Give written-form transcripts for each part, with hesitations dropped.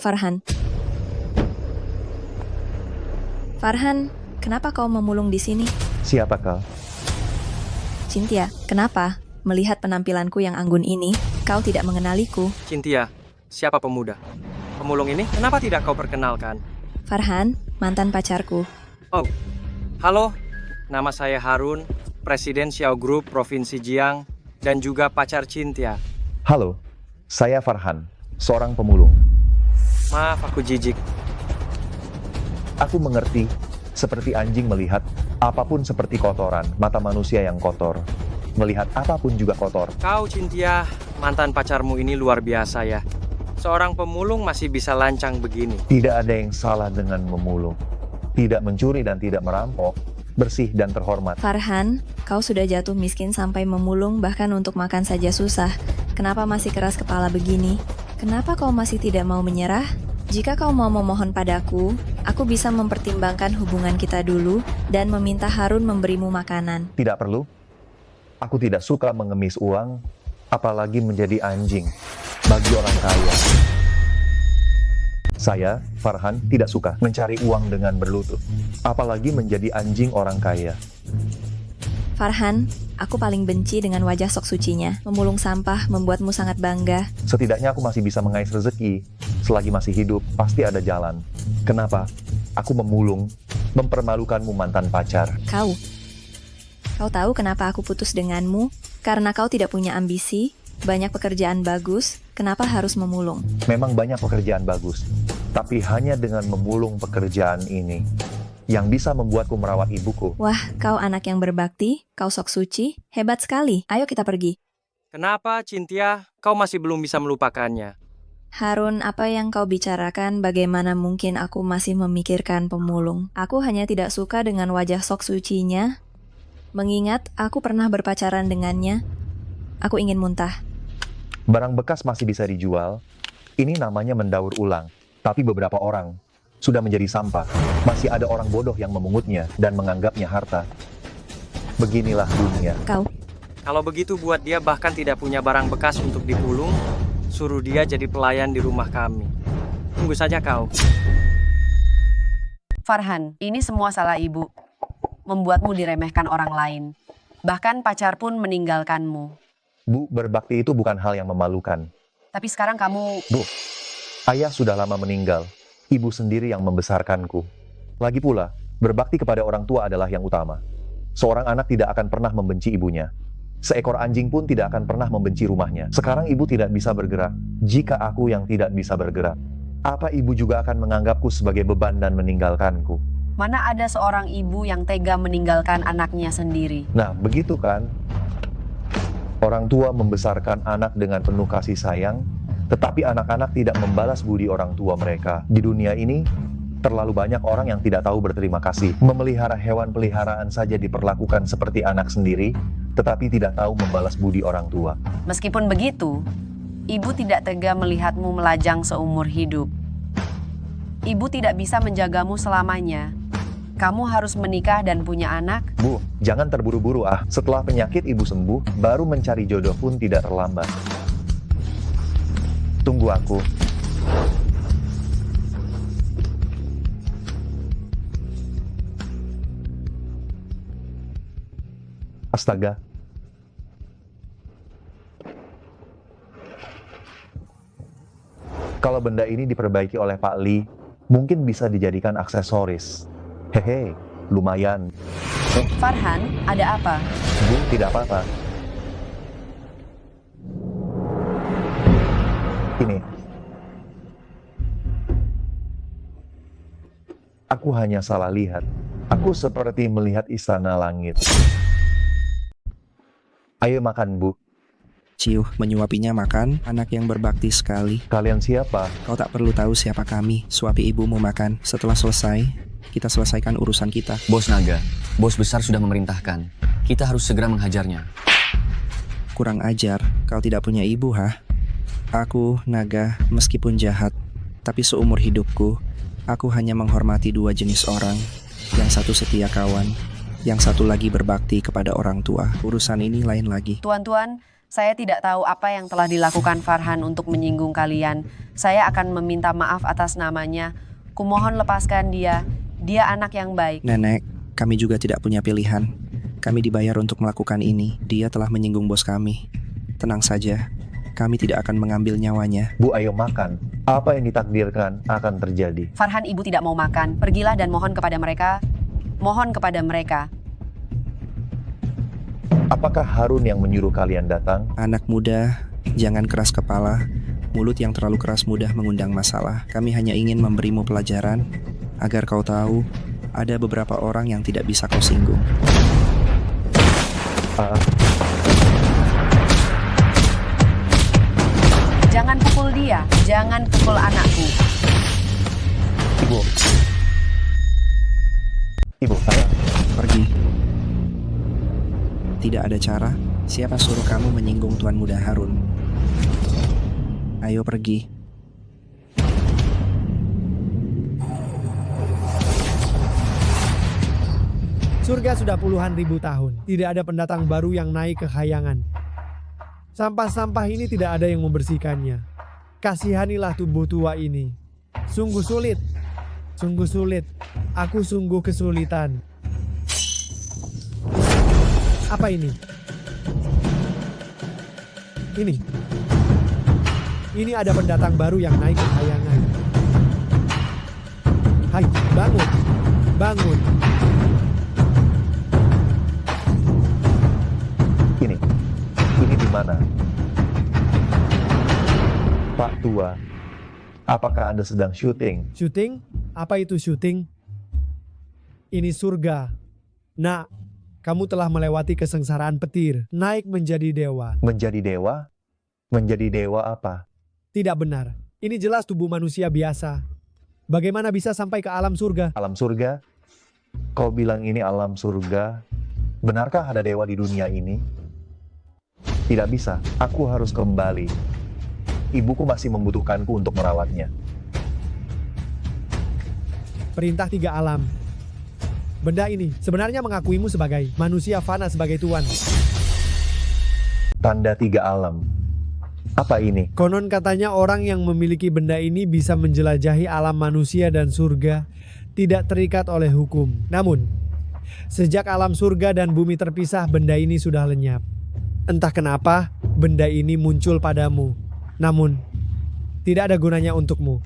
Farhan. Farhan, kenapa kau memulung di sini? Siapa kau? Cynthia, kenapa? Melihat penampilanku yang anggun ini, kau tidak mengenaliku. Cynthia, siapa pemuda? Pemulung ini kenapa tidak kau perkenalkan? Farhan, mantan pacarku. Oh, halo. Nama saya Harun, Presiden Xiao Group Provinsi Jiang, dan juga pacar Cynthia. Halo, saya Farhan, seorang pemulung. Maaf, aku jijik. Aku mengerti, seperti anjing melihat apapun seperti kotoran, mata manusia yang kotor. Melihat apapun juga kotor. Kau, Cynthia, mantan pacarmu ini luar biasa ya. Seorang pemulung masih bisa lancang begini. Tidak ada yang salah dengan memulung. Tidak mencuri dan tidak merampok, bersih dan terhormat. Farhan, kau sudah jatuh miskin sampai memulung bahkan untuk makan saja susah. Kenapa masih keras kepala begini? Kenapa kau masih tidak mau menyerah? Jika kau mau memohon padaku, aku bisa mempertimbangkan hubungan kita dulu dan meminta Harun memberimu makanan. Tidak perlu. Aku tidak suka mengemis uang, apalagi menjadi anjing bagi orang kaya. Saya, Farhan, tidak suka mencari uang dengan berlutut, apalagi menjadi anjing orang kaya. Farhan, aku paling benci dengan wajah sok sucinya. Memulung sampah membuatmu sangat bangga. Setidaknya aku masih bisa mengais rezeki. Selagi masih hidup, pasti ada jalan. Kenapa? Aku memulung, mempermalukanmu mantan pacar. Kau tahu kenapa aku putus denganmu? Karena kau tidak punya ambisi, banyak pekerjaan bagus, kenapa harus memulung? Memang banyak pekerjaan bagus, tapi hanya dengan memulung pekerjaan ini yang bisa membuatku merawat ibuku. Wah, kau anak yang berbakti, kau sok suci, hebat sekali. Ayo kita pergi. Kenapa, Cynthia, kau masih belum bisa melupakannya? Harun, apa yang kau bicarakan, bagaimana mungkin aku masih memikirkan pemulung? Aku hanya tidak suka dengan wajah sok sucinya. Mengingat aku pernah berpacaran dengannya, aku ingin muntah. Barang bekas masih bisa dijual. Ini namanya mendaur ulang. Tapi beberapa orang sudah menjadi sampah. Masih ada orang bodoh yang memungutnya dan menganggapnya harta. Beginilah dunia. Kalau begitu buat dia bahkan tidak punya barang bekas untuk dipulung, suruh dia jadi pelayan di rumah kami. Tunggu saja kau. Farhan, ini semua salah ibu. Membuatmu diremehkan orang lain. Bahkan pacar pun meninggalkanmu. Bu, berbakti itu bukan hal yang memalukan. Tapi sekarang kamu... Bu, ayah sudah lama meninggal. Ibu sendiri yang membesarkanku. Lagi pula, berbakti kepada orang tua adalah yang utama. Seorang anak tidak akan pernah membenci ibunya. Seekor anjing pun tidak akan pernah membenci rumahnya. Sekarang ibu tidak bisa bergerak. Jika aku yang tidak bisa bergerak, apa ibu juga akan menganggapku sebagai beban dan meninggalkanku? Mana ada seorang ibu yang tega meninggalkan anaknya sendiri? Nah, begitu kan? Orang tua membesarkan anak dengan penuh kasih sayang, tetapi anak-anak tidak membalas budi orang tua mereka. Di dunia ini, terlalu banyak orang yang tidak tahu berterima kasih. Memelihara hewan peliharaan saja diperlakukan seperti anak sendiri, tetapi tidak tahu membalas budi orang tua. Meskipun begitu, ibu tidak tega melihatmu melajang seumur hidup. Ibu tidak bisa menjagamu selamanya. Kamu harus menikah dan punya anak. Bu, jangan terburu-buru ah. Setelah penyakit ibu sembuh, baru mencari jodoh pun tidak terlambat. Tunggu aku. Astaga. Kalau benda ini diperbaiki oleh Pak Lee, mungkin bisa dijadikan aksesoris. Hehe, lumayan. Farhan, ada apa? Bu, tidak apa-apa. Ini. Aku hanya salah lihat. Aku seperti melihat istana langit. Ayo makan, Bu. Ciuh menyuapinya makan, anak yang berbakti sekali. Kalian siapa? Kau tak perlu tahu siapa kami. Suapi ibumu makan. Setelah selesai, kita selesaikan urusan kita. Bos Naga, bos besar sudah memerintahkan. Kita harus segera menghajarnya. Kurang ajar, kau tidak punya ibu, ha? Aku, Naga, meskipun jahat, tapi seumur hidupku, aku hanya menghormati dua jenis orang. Yang satu setia kawan, yang satu lagi berbakti kepada orang tua. Urusan ini lain lagi. Tuan-tuan, Saya tidak tahu apa yang telah dilakukan Farhan untuk menyinggung kalian. Saya akan meminta maaf atas namanya. Kumohon lepaskan dia. Dia anak yang baik. Nenek, kami juga tidak punya pilihan. Kami dibayar untuk melakukan ini. Dia telah menyinggung bos kami. Tenang saja, kami tidak akan mengambil nyawanya. Bu, ayo makan. Apa yang ditakdirkan akan terjadi. Farhan, ibu tidak mau makan. Pergilah dan mohon kepada mereka. Mohon kepada mereka. Apakah Harun yang menyuruh kalian datang? Anak muda, jangan keras kepala. Mulut yang terlalu keras mudah mengundang masalah. Kami hanya ingin memberimu pelajaran agar kau tahu ada beberapa orang yang tidak bisa kau singgung. Jangan pukul dia. Jangan pukul anakku. Ibu, saya. Pergi. Tidak ada cara. Siapa suruh kamu menyinggung Tuan Muda Harun? Ayo pergi. Surga sudah puluhan ribu tahun. Tidak ada pendatang baru yang naik ke khayangan. Sampah-sampah ini tidak ada yang membersihkannya. Kasihanilah tubuh tua ini. Sungguh sulit. Sungguh sulit. Aku sungguh kesulitan. Apa ini? Ini ada pendatang baru yang naik ke khayangan. Hai, bangun. Bangun. Ini di mana? Pak Tua, apakah Anda sedang syuting? Syuting? Apa itu syuting? Ini surga. Nak, kamu telah melewati kesengsaraan petir, naik menjadi dewa. Menjadi dewa? Menjadi dewa apa? Tidak benar. Ini jelas tubuh manusia biasa. Bagaimana bisa sampai ke alam surga? Alam surga? Kau bilang ini alam surga? Benarkah ada dewa di dunia ini? Tidak bisa, aku harus kembali. Ibuku masih membutuhkanku untuk merawatnya. Perintah tiga alam. Benda ini sebenarnya mengakuimu sebagai manusia fana sebagai tuan. Tanda tiga alam. Apa ini? Konon katanya orang yang memiliki benda ini bisa menjelajahi alam manusia dan surga, tidak terikat oleh hukum. Namun, sejak alam surga dan bumi terpisah, benda ini sudah lenyap. Entah kenapa, benda ini muncul padamu. Namun, tidak ada gunanya untukmu.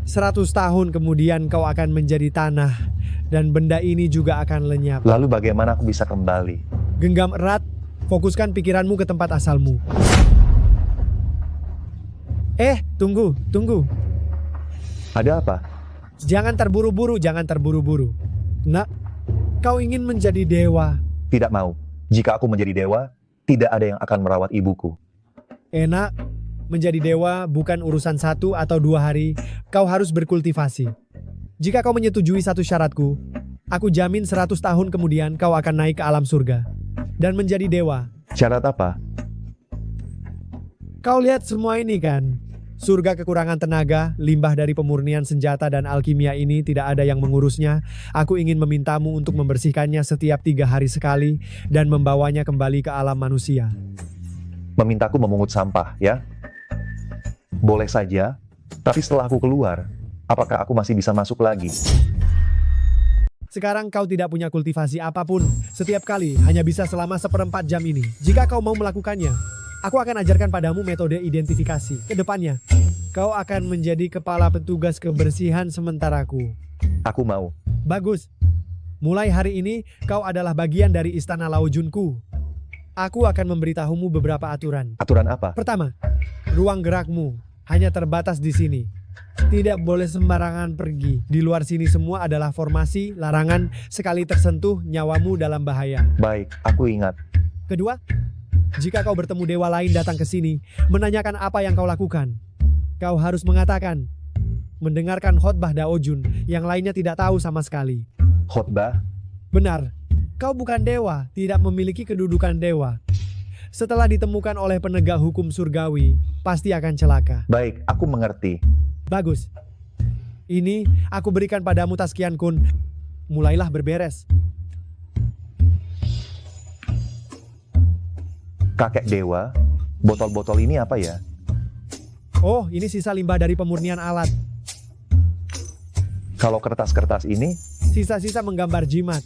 100 tahun kemudian kau akan menjadi tanah, dan benda ini juga akan lenyap. Lalu bagaimana aku bisa kembali? Genggam erat, fokuskan pikiranmu ke tempat asalmu. Tunggu. Ada apa? Jangan terburu-buru, jangan terburu-buru. Nak, kau ingin menjadi dewa. Tidak mau. Jika aku menjadi dewa, tidak ada yang akan merawat ibuku. Enak, menjadi dewa bukan urusan 1 atau 2 hari. Kau harus berkultivasi. Jika kau menyetujui satu syaratku, aku jamin 100 tahun kemudian kau akan naik ke alam surga dan menjadi dewa. Syarat apa? Kau lihat semua ini kan? Surga kekurangan tenaga, limbah dari pemurnian senjata dan alkimia ini tidak ada yang mengurusnya. Aku ingin memintamu untuk membersihkannya setiap 3 hari sekali dan membawanya kembali ke alam manusia. Memintaku memungut sampah, ya? Boleh saja, tapi setelah aku keluar, apakah aku masih bisa masuk lagi? Sekarang kau tidak punya kultivasi apapun. Setiap kali hanya bisa selama 1/4 jam ini. Jika kau mau melakukannya, aku akan ajarkan padamu metode identifikasi. Kedepannya, kau akan menjadi kepala petugas kebersihan sementaraku. Aku mau. Bagus. Mulai hari ini, kau adalah bagian dari istana Laojunku. Aku akan memberitahumu beberapa aturan. Aturan apa? Pertama, ruang gerakmu hanya terbatas di sini. Tidak boleh sembarangan pergi. Di luar sini semua adalah formasi, larangan, sekali tersentuh nyawamu dalam bahaya. Baik, aku ingat. Kedua, jika kau bertemu dewa lain datang ke sini, menanyakan apa yang kau lakukan, kau harus mengatakan, mendengarkan khotbah Daojun, yang lainnya tidak tahu sama sekali. Khotbah? Benar, kau bukan dewa, tidak memiliki kedudukan dewa. Setelah ditemukan oleh penegak hukum surgawi, pasti akan celaka. Baik, aku mengerti. Bagus. Ini aku berikan padamu Taskian Kun. Mulailah berberes. Kakek dewa, Botol-botol ini apa ya? Oh, ini sisa limbah dari pemurnian alat. Kalau kertas-kertas ini, Sisa-sisa menggambar jimat.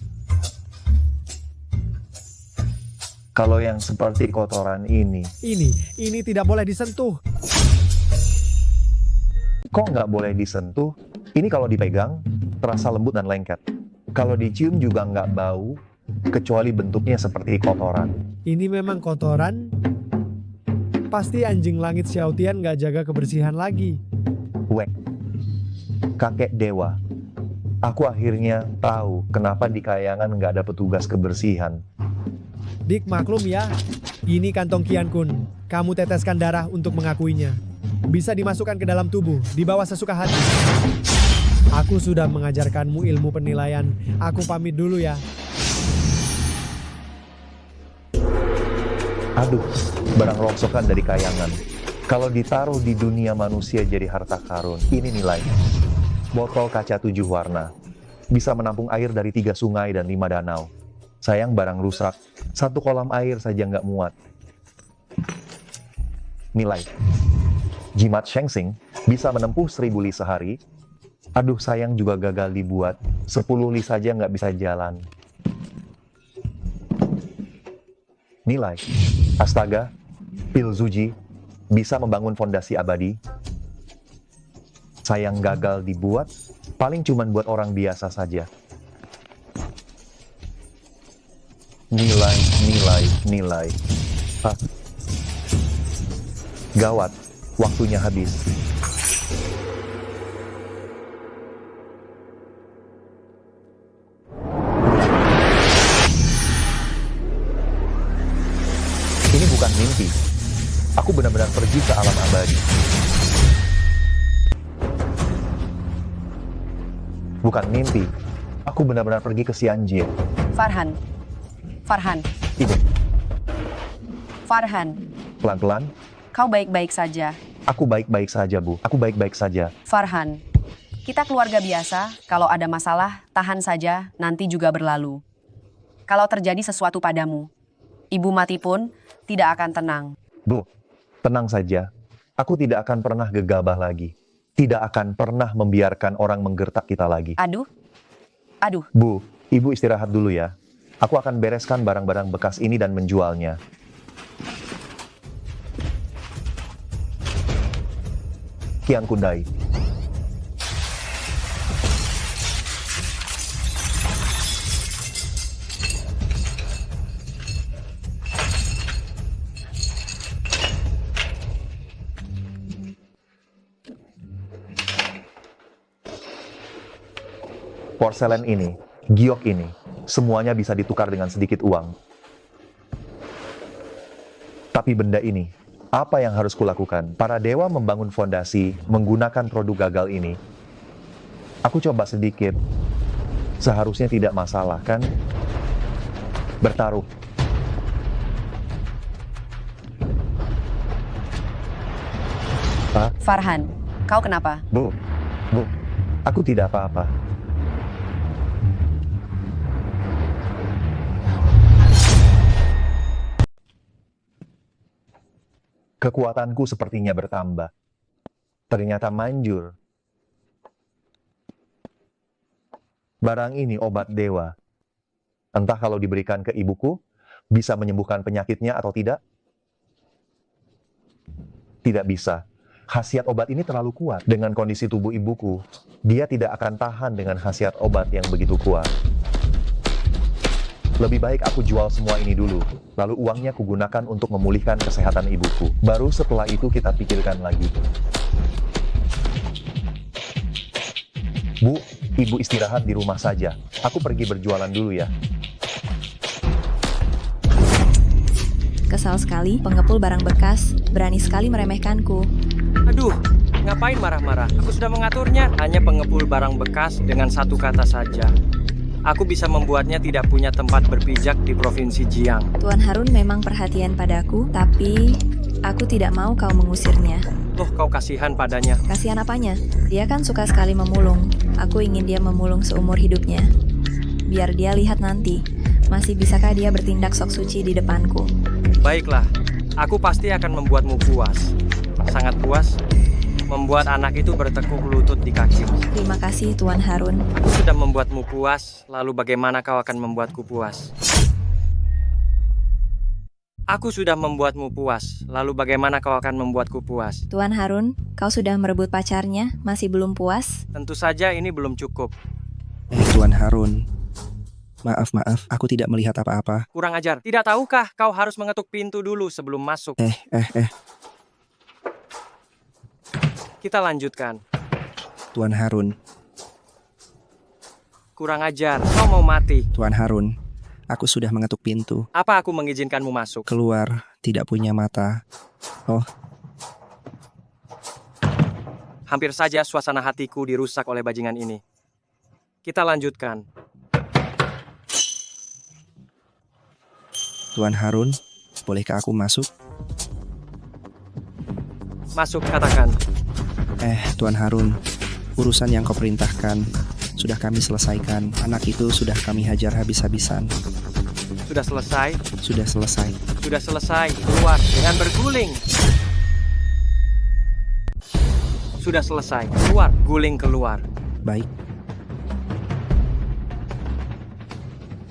kalau yang seperti kotoran ini, Ini tidak boleh disentuh. kok nggak boleh disentuh? Ini kalau dipegang, terasa lembut dan lengket. Kalau dicium juga nggak bau, kecuali bentuknya seperti kotoran. Ini memang kotoran. Pasti anjing langit Xiaotian nggak jaga kebersihan lagi. Wek, kakek dewa. Aku akhirnya tahu kenapa di kayangan nggak ada petugas kebersihan. Dik, maklum ya. Ini kantong Qian Kun. Kamu teteskan darah untuk mengakuinya. Bisa dimasukkan ke dalam tubuh, dibawa sesuka hati. Aku sudah mengajarkanmu ilmu penilaian. Aku pamit dulu ya. Aduh, barang rongsokan dari kayangan. Kalau ditaruh di dunia manusia jadi harta karun, ini nilainya. Botol kaca 7 warna. Bisa menampung air dari 3 sungai dan 5 danau. Sayang barang rusak, 1 kolam air saja nggak muat. Nilai. Jimat Shengsing bisa menempuh 1000 li sehari. Aduh, sayang juga gagal dibuat. 10 li saja nggak bisa jalan. Nilai. Astaga, pil Zuji bisa membangun fondasi abadi. Sayang gagal dibuat, paling cuman buat orang biasa saja. Nilai. Hah? Gawat, waktunya habis. Ini bukan mimpi. Aku benar-benar pergi ke alam abadi. Bukan mimpi. Aku benar-benar pergi ke Xianjie. Farhan. Ibu, Farhan, pelan-pelan. kau baik-baik saja. Aku baik-baik saja, Bu. Aku baik-baik saja. Farhan, kita keluarga biasa. Kalau ada masalah, tahan saja, nanti juga berlalu. Kalau terjadi sesuatu padamu, ibu mati pun tidak akan tenang. Bu, tenang saja. Aku tidak akan pernah gegabah lagi. Tidak akan pernah membiarkan orang menggertak kita lagi. Aduh, Bu, Ibu istirahat dulu ya. Aku akan bereskan barang-barang bekas ini dan menjualnya. Qian Kundai. Porselen ini, giok ini, semuanya bisa ditukar dengan sedikit uang. Tapi benda ini, apa yang harus kulakukan? Para dewa membangun fondasi menggunakan produk gagal ini. Aku coba sedikit. Seharusnya tidak masalah, kan? Bertaruh. Pak, Farhan, kau kenapa? Bu, aku tidak apa-apa. Kekuatanku sepertinya bertambah. Ternyata manjur. Barang ini obat dewa. Entah kalau diberikan ke ibuku, bisa menyembuhkan penyakitnya atau tidak? Tidak bisa. Khasiat obat ini terlalu kuat. Dengan kondisi tubuh ibuku, dia tidak akan tahan dengan khasiat obat yang begitu kuat. Lebih baik aku jual semua ini dulu, lalu uangnya kugunakan untuk memulihkan kesehatan ibuku. Baru setelah itu kita pikirkan lagi. Bu, Ibu istirahat di rumah saja. Aku pergi berjualan dulu ya. Kesal sekali, pengepul barang bekas, berani sekali meremehkanku. Aduh, ngapain marah-marah? Aku sudah mengaturnya. Hanya pengepul barang bekas dengan satu kata saja. Aku bisa membuatnya tidak punya tempat berpijak di Provinsi Jiang. Tuan Harun memang perhatian padaku, tapi aku tidak mau kau mengusirnya. Loh, kau kasihan padanya. Kasihan apanya? Dia kan suka sekali memulung. Aku ingin dia memulung seumur hidupnya. Biar dia lihat nanti, masih bisakah dia bertindak sok suci di depanku. Baiklah, Aku pasti akan membuatmu puas. Sangat puas. Membuat anak itu bertekuk lutut di kakimu. Terima kasih, Tuan Harun. Aku sudah membuatmu puas, lalu bagaimana kau akan membuatku puas? Aku sudah membuatmu puas, lalu bagaimana kau akan membuatku puas? Tuan Harun, kau sudah merebut pacarnya, masih belum puas? Tentu saja ini belum cukup. Tuan Harun. Maaf, aku tidak melihat apa-apa. Kurang ajar. Tidak tahukah kau harus mengetuk pintu dulu sebelum masuk? Kita lanjutkan. Tuan Harun. Kurang ajar. Kau mau mati. Tuan Harun. Aku sudah mengetuk pintu. Apa aku mengizinkanmu masuk? Keluar, tidak punya mata. Oh, Hampir saja suasana hatiku dirusak oleh bajingan ini. Kita lanjutkan. Tuan Harun, bolehkah aku masuk? Masuk, katakan. Tuan Harun, urusan yang kau perintahkan sudah kami selesaikan. Anak itu sudah kami hajar habis-habisan. Sudah selesai? Sudah selesai. Sudah selesai. Keluar dengan berguling. Sudah selesai. Keluar. Guling keluar. Baik.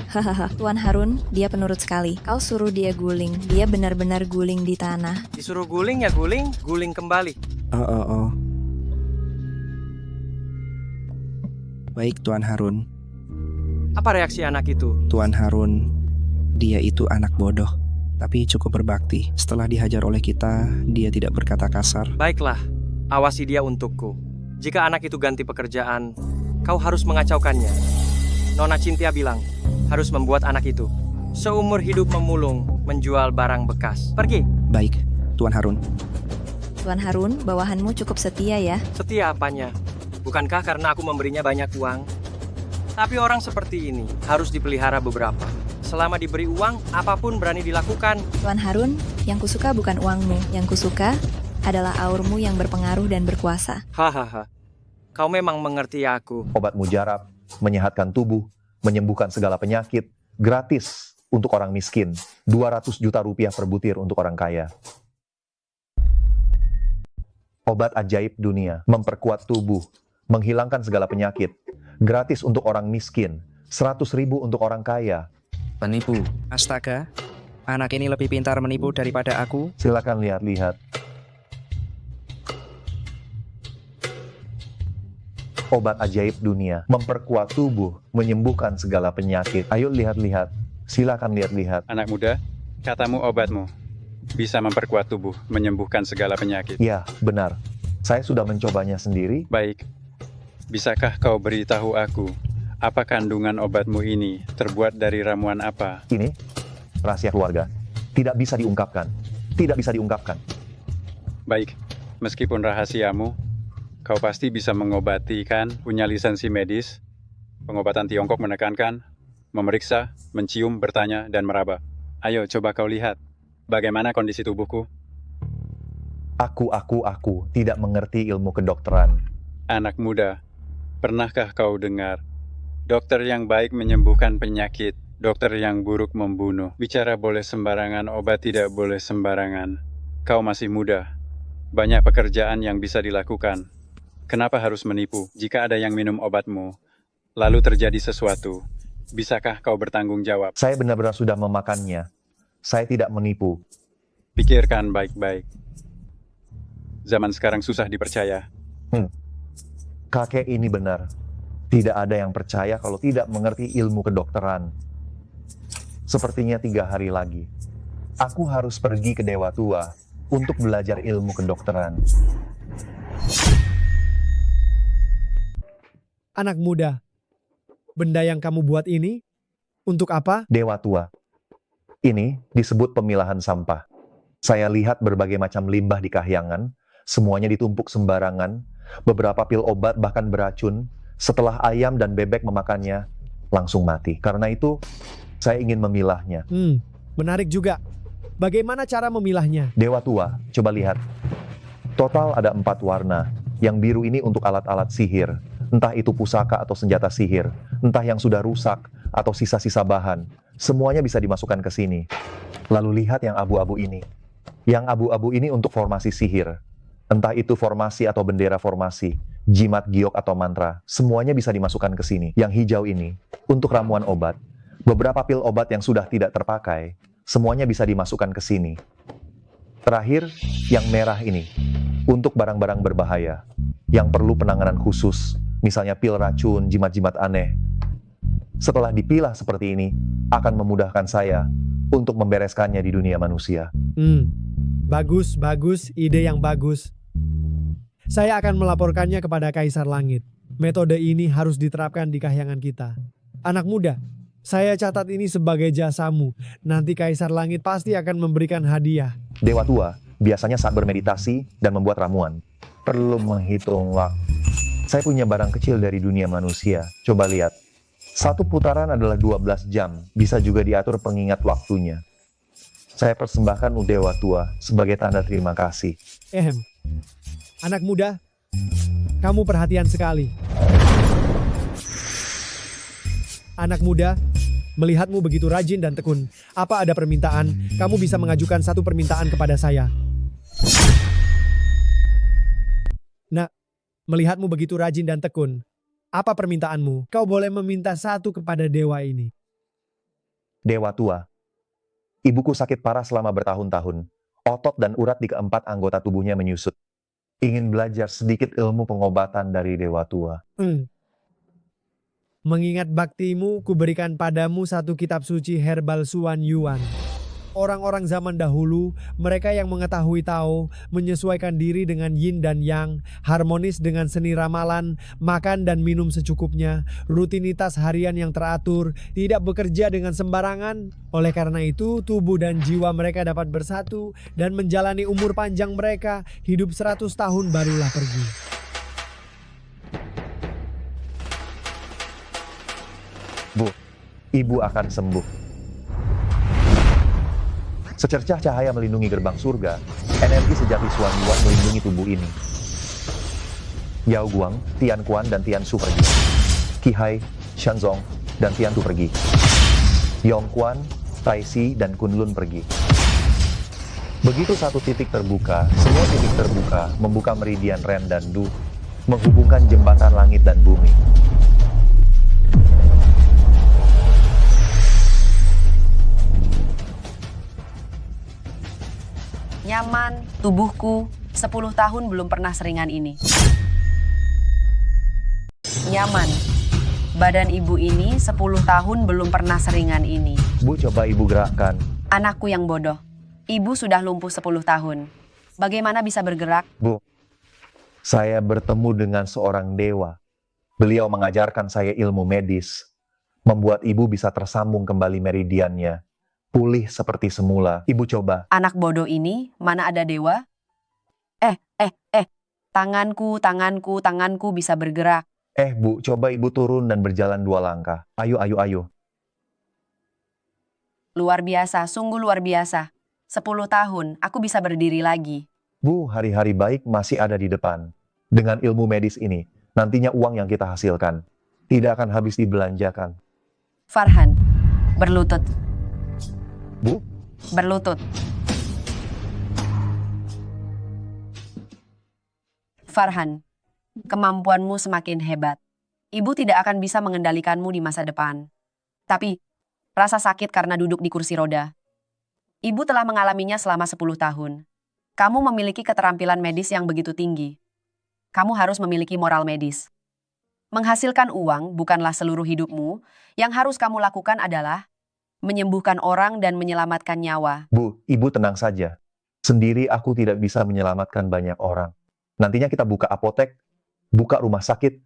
Hahaha, Tuan Harun, dia penurut sekali. Kau suruh dia guling, dia benar-benar guling di tanah. Disuruh guling ya guling. Guling kembali. Oh. Baik, Tuan Harun. Apa reaksi anak itu? Tuan Harun, dia itu anak bodoh, tapi cukup berbakti. Setelah dihajar oleh kita, dia tidak berkata kasar. Baiklah. Awasi dia untukku. Jika anak itu ganti pekerjaan, kau harus mengacaukannya. Nona Cynthia bilang, harus membuat anak itu seumur hidup memulung, menjual barang bekas. Pergi. Baik, Tuan Harun. Tuan Harun, bawahanmu cukup setia ya. Setia apanya? Bukankah karena aku memberinya banyak uang? Tapi orang seperti ini harus dipelihara beberapa. Selama diberi uang, apapun berani dilakukan. Tuan Harun, yang kusuka bukan uangmu. Yang kusuka adalah aurmu yang berpengaruh dan berkuasa. Hahaha. Kau memang mengerti aku. Obat mujarab, menyehatkan tubuh, menyembuhkan segala penyakit, gratis untuk orang miskin, 200 juta rupiah per butir untuk orang kaya. Obat ajaib dunia, memperkuat tubuh, menghilangkan segala penyakit, gratis untuk orang miskin, 100.000 untuk orang kaya. Penipu. Astaga, anak ini lebih pintar menipu daripada aku. Silakan lihat-lihat. Obat ajaib dunia, memperkuat tubuh, menyembuhkan segala penyakit. Ayo lihat-lihat, silakan lihat-lihat. Anak muda, katamu obatmu bisa memperkuat tubuh, menyembuhkan segala penyakit. Ya, benar. Saya sudah mencobanya sendiri. Baik, bisakah kau beritahu aku, apa kandungan obatmu ini terbuat dari ramuan apa? Ini rahasia keluarga. Tidak bisa diungkapkan. Tidak bisa diungkapkan. Baik, meskipun rahasiamu, kau pasti bisa mengobati kan? Punya lisensi medis. Pengobatan Tiongkok menekankan, memeriksa, mencium, bertanya, dan meraba. Ayo, coba kau lihat. Bagaimana kondisi tubuhku? Aku tidak mengerti ilmu kedokteran. Anak muda, pernahkah kau dengar? Dokter yang baik menyembuhkan penyakit, dokter yang buruk membunuh. Bicara boleh sembarangan, obat tidak boleh sembarangan. Kau masih muda. Banyak pekerjaan yang bisa dilakukan. Kenapa harus menipu? Jika ada yang minum obatmu, lalu terjadi sesuatu, bisakah kau bertanggung jawab? Saya benar-benar sudah memakannya. Saya tidak menipu. Pikirkan baik-baik. Zaman sekarang susah dipercaya. Kakek ini benar. Tidak ada yang percaya kalau tidak mengerti ilmu kedokteran. Sepertinya 3 hari lagi, aku harus pergi ke Dewa Tua untuk belajar ilmu kedokteran. Anak muda, benda yang kamu buat ini untuk apa? Dewa Tua. Ini disebut pemilahan sampah. Saya lihat berbagai macam limbah di kahyangan, semuanya ditumpuk sembarangan, beberapa pil obat bahkan beracun. Setelah ayam dan bebek memakannya, langsung mati. Karena itu, saya ingin memilahnya. Menarik juga. Bagaimana cara memilahnya? Dewa Tua, coba lihat. Total ada 4 warna. Yang biru ini untuk alat-alat sihir. Entah itu pusaka atau senjata sihir. Entah yang sudah rusak atau sisa-sisa bahan. Semuanya bisa dimasukkan ke sini. Lalu lihat yang abu-abu ini. Yang abu-abu ini untuk formasi sihir. Entah itu formasi atau bendera formasi, jimat giok atau mantra, semuanya bisa dimasukkan ke sini. Yang hijau ini, untuk ramuan obat. Beberapa pil obat yang sudah tidak terpakai, semuanya bisa dimasukkan ke sini. Terakhir, yang merah ini, untuk barang-barang berbahaya, yang perlu penanganan khusus, misalnya pil racun, jimat-jimat aneh. Setelah dipilah seperti ini, akan memudahkan saya untuk membereskannya di dunia manusia. Bagus, ide yang bagus. Saya akan melaporkannya kepada Kaisar Langit. Metode ini harus diterapkan di kahyangan kita. Anak muda, saya catat ini sebagai jasamu. Nanti Kaisar Langit pasti akan memberikan hadiah. Dewa tua biasanya saat bermeditasi dan membuat ramuan perlu menghitung waktu. Saya punya barang kecil dari dunia manusia. Coba lihat. Satu putaran adalah 12 jam. Bisa juga diatur pengingat waktunya. Saya persembahkan Dewa tua sebagai tanda terima kasih. Anak muda, kamu perhatian sekali. Anak muda, melihatmu begitu rajin dan tekun. Apa ada permintaan? Kamu bisa mengajukan satu permintaan kepada saya. Nah, melihatmu begitu rajin dan tekun. Apa permintaanmu? Kau boleh meminta satu kepada dewa ini. Dewa tua, ibuku sakit parah selama bertahun-tahun. Otot dan urat di keempat anggota tubuhnya menyusut. Ingin belajar sedikit ilmu pengobatan dari Dewa tua. Mengingat baktimu, kuberikan padamu satu kitab suci herbal Suan Yuan. Orang-orang zaman dahulu, mereka yang mengetahui Tao, menyesuaikan diri dengan yin dan yang, harmonis dengan seni ramalan, makan dan minum secukupnya, rutinitas harian yang teratur, tidak bekerja dengan sembarangan. Oleh karena itu, tubuh dan jiwa mereka dapat bersatu dan menjalani umur panjang mereka, hidup 100 tahun barulah pergi. Bu, ibu akan sembuh. Secercah cahaya melindungi gerbang surga, energi sejati Suan Yuan melindungi tubuh ini. Yao Guang, Tian Quan, dan Tian Su pergi. Qi Hai, Shan Zong, dan Tian Tu pergi. Yong Quan, Tai Si, dan Kunlun pergi. Begitu satu titik terbuka, semua titik terbuka membuka meridian Ren dan Du, menghubungkan jembatan langit dan bumi. Nyaman, tubuhku, 10 tahun belum pernah seringan ini. Nyaman, badan ibu ini 10 tahun belum pernah seringan ini. Bu, coba ibu gerakkan. Anakku yang bodoh, ibu sudah lumpuh 10 tahun. Bagaimana bisa bergerak? Bu, saya bertemu dengan seorang dewa. Beliau mengajarkan saya ilmu medis, membuat ibu bisa tersambung kembali meridiannya. Pulih seperti semula. Ibu coba. Anak bodoh ini, mana ada dewa? Tanganku bisa bergerak. Bu, coba ibu turun dan berjalan 2 langkah. Ayo. Luar biasa, sungguh luar biasa. 10 tahun, aku bisa berdiri lagi. Bu, hari-hari baik masih ada di depan. Dengan ilmu medis ini, nantinya uang yang kita hasilkan tidak akan habis dibelanjakan. Farhan, berlutut. Bu? Berlutut. Farhan, kemampuanmu semakin hebat. Ibu tidak akan bisa mengendalikanmu di masa depan. Tapi, rasa sakit karena duduk di kursi roda. Ibu telah mengalaminya selama 10 tahun. Kamu memiliki keterampilan medis yang begitu tinggi. Kamu harus memiliki moral medis. Menghasilkan uang bukanlah seluruh hidupmu. Yang harus kamu lakukan adalah menyembuhkan orang dan menyelamatkan nyawa. Bu, ibu tenang saja. Sendiri aku tidak bisa menyelamatkan banyak orang. Nantinya kita buka apotek, buka rumah sakit,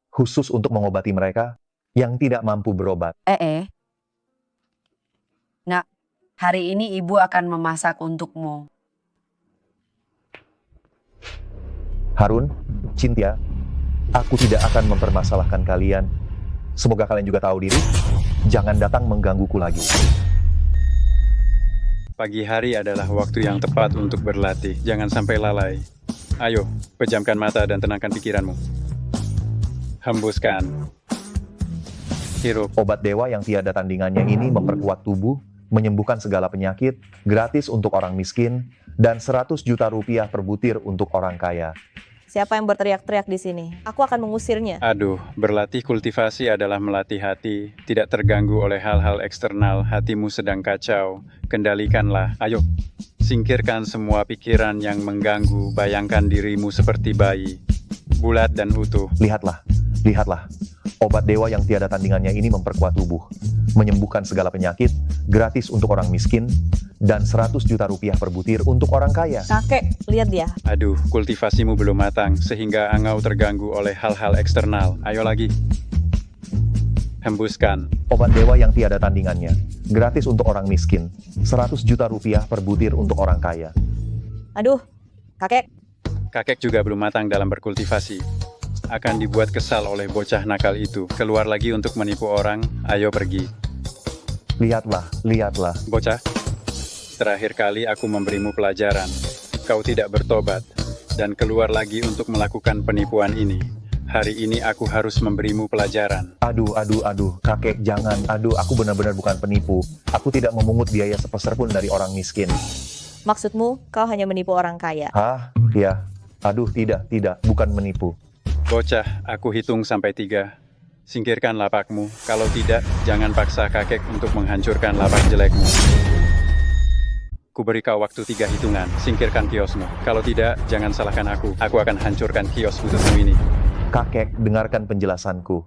khusus untuk mengobati mereka yang tidak mampu berobat. Nak, hari ini ibu akan memasak untukmu. Harun, Cynthia, aku tidak akan mempermasalahkan kalian. Semoga kalian juga tahu diri. Jangan datang menggangguku lagi. Pagi hari adalah waktu yang tepat untuk berlatih. Jangan sampai lalai. Ayo, pejamkan mata dan tenangkan pikiranmu. Hembuskan. Hirup. Obat dewa yang tiada tandingannya ini memperkuat tubuh, menyembuhkan segala penyakit, gratis untuk orang miskin, dan 100 juta rupiah per butir untuk orang kaya. Siapa yang berteriak-teriak di sini? Aku akan mengusirnya. Aduh, berlatih kultivasi adalah melatih hati, tidak terganggu oleh hal-hal eksternal, hatimu sedang kacau, kendalikanlah. Ayo, singkirkan semua pikiran yang mengganggu, bayangkan dirimu seperti bayi, bulat dan utuh. Lihatlah, lihatlah. Obat dewa yang tiada tandingannya ini memperkuat tubuh, menyembuhkan segala penyakit, gratis untuk orang miskin, dan 100 juta rupiah per butir untuk orang kaya. Kakek, lihat dia. Aduh, kultivasimu belum matang, sehingga engkau terganggu oleh hal-hal eksternal. Ayo lagi. Hembuskan. Obat dewa yang tiada tandingannya, gratis untuk orang miskin, 100 juta rupiah per butir untuk orang kaya. Aduh, kakek. Kakek juga belum matang dalam berkultivasi. Akan dibuat kesal oleh bocah nakal itu. Keluar lagi untuk menipu orang, ayo pergi. Lihatlah, lihatlah. Bocah, terakhir kali aku memberimu pelajaran. Kau tidak bertobat, dan keluar lagi untuk melakukan penipuan ini. Hari ini aku harus memberimu pelajaran. Aduh, kakek jangan. Aduh, aku benar-benar bukan penipu. Aku tidak memungut biaya sepeser pun dari orang miskin. Maksudmu, kau hanya menipu orang kaya? Hah? Ya. Aduh, tidak, bukan menipu. Bocah, aku hitung sampai 3. Singkirkan lapakmu. Kalau tidak, jangan paksa kakek untuk menghancurkan lapak jelekmu. Ku beri kau waktu 3 hitungan. Singkirkan kiosmu. Kalau tidak, jangan salahkan aku. Aku akan hancurkan kios khususmu ini. Kakek, dengarkan penjelasanku.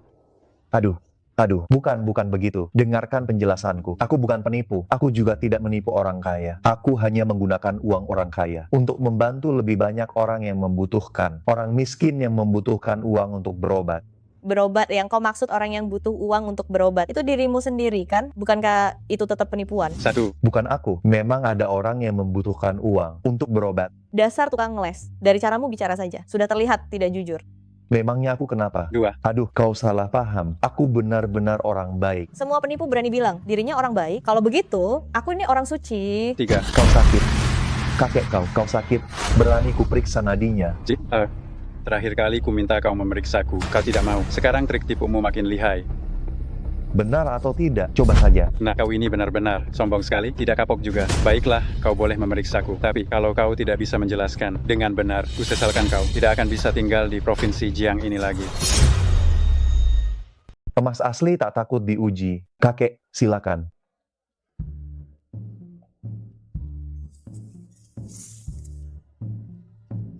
Aduh, bukan begitu. Dengarkan penjelasanku. Aku bukan penipu. Aku juga tidak menipu orang kaya. Aku hanya menggunakan uang orang kaya untuk membantu lebih banyak orang yang membutuhkan. Orang miskin yang membutuhkan uang untuk berobat. Berobat, yang kau maksud orang yang butuh uang untuk berobat. Itu dirimu sendiri kan? Bukankah itu tetap penipuan? 1. Bukan aku. Memang ada orang yang membutuhkan uang untuk berobat. Dasar tukang ngeles. Dari caramu bicara saja. Sudah terlihat tidak jujur. Memangnya aku kenapa? 2. Aduh, kau salah paham. Aku benar-benar orang baik. Semua penipu berani bilang dirinya orang baik. Kalau begitu, aku ini orang suci. 3. Kau sakit. Kakek kau sakit. Berani ku periksa nadinya. Terakhir kali ku minta kau memeriksaku. Kau tidak mau. Sekarang trik tipumu makin lihai. Benar atau tidak? Coba saja. Nah, kau ini benar-benar sombong sekali, tidak kapok juga. Baiklah, kau boleh memeriksaku. Tapi kalau kau tidak bisa menjelaskan dengan benar, ku sesalkan kau. Tidak akan bisa tinggal di provinsi Jiang ini lagi. Emas asli tak takut diuji. Kakek, silakan.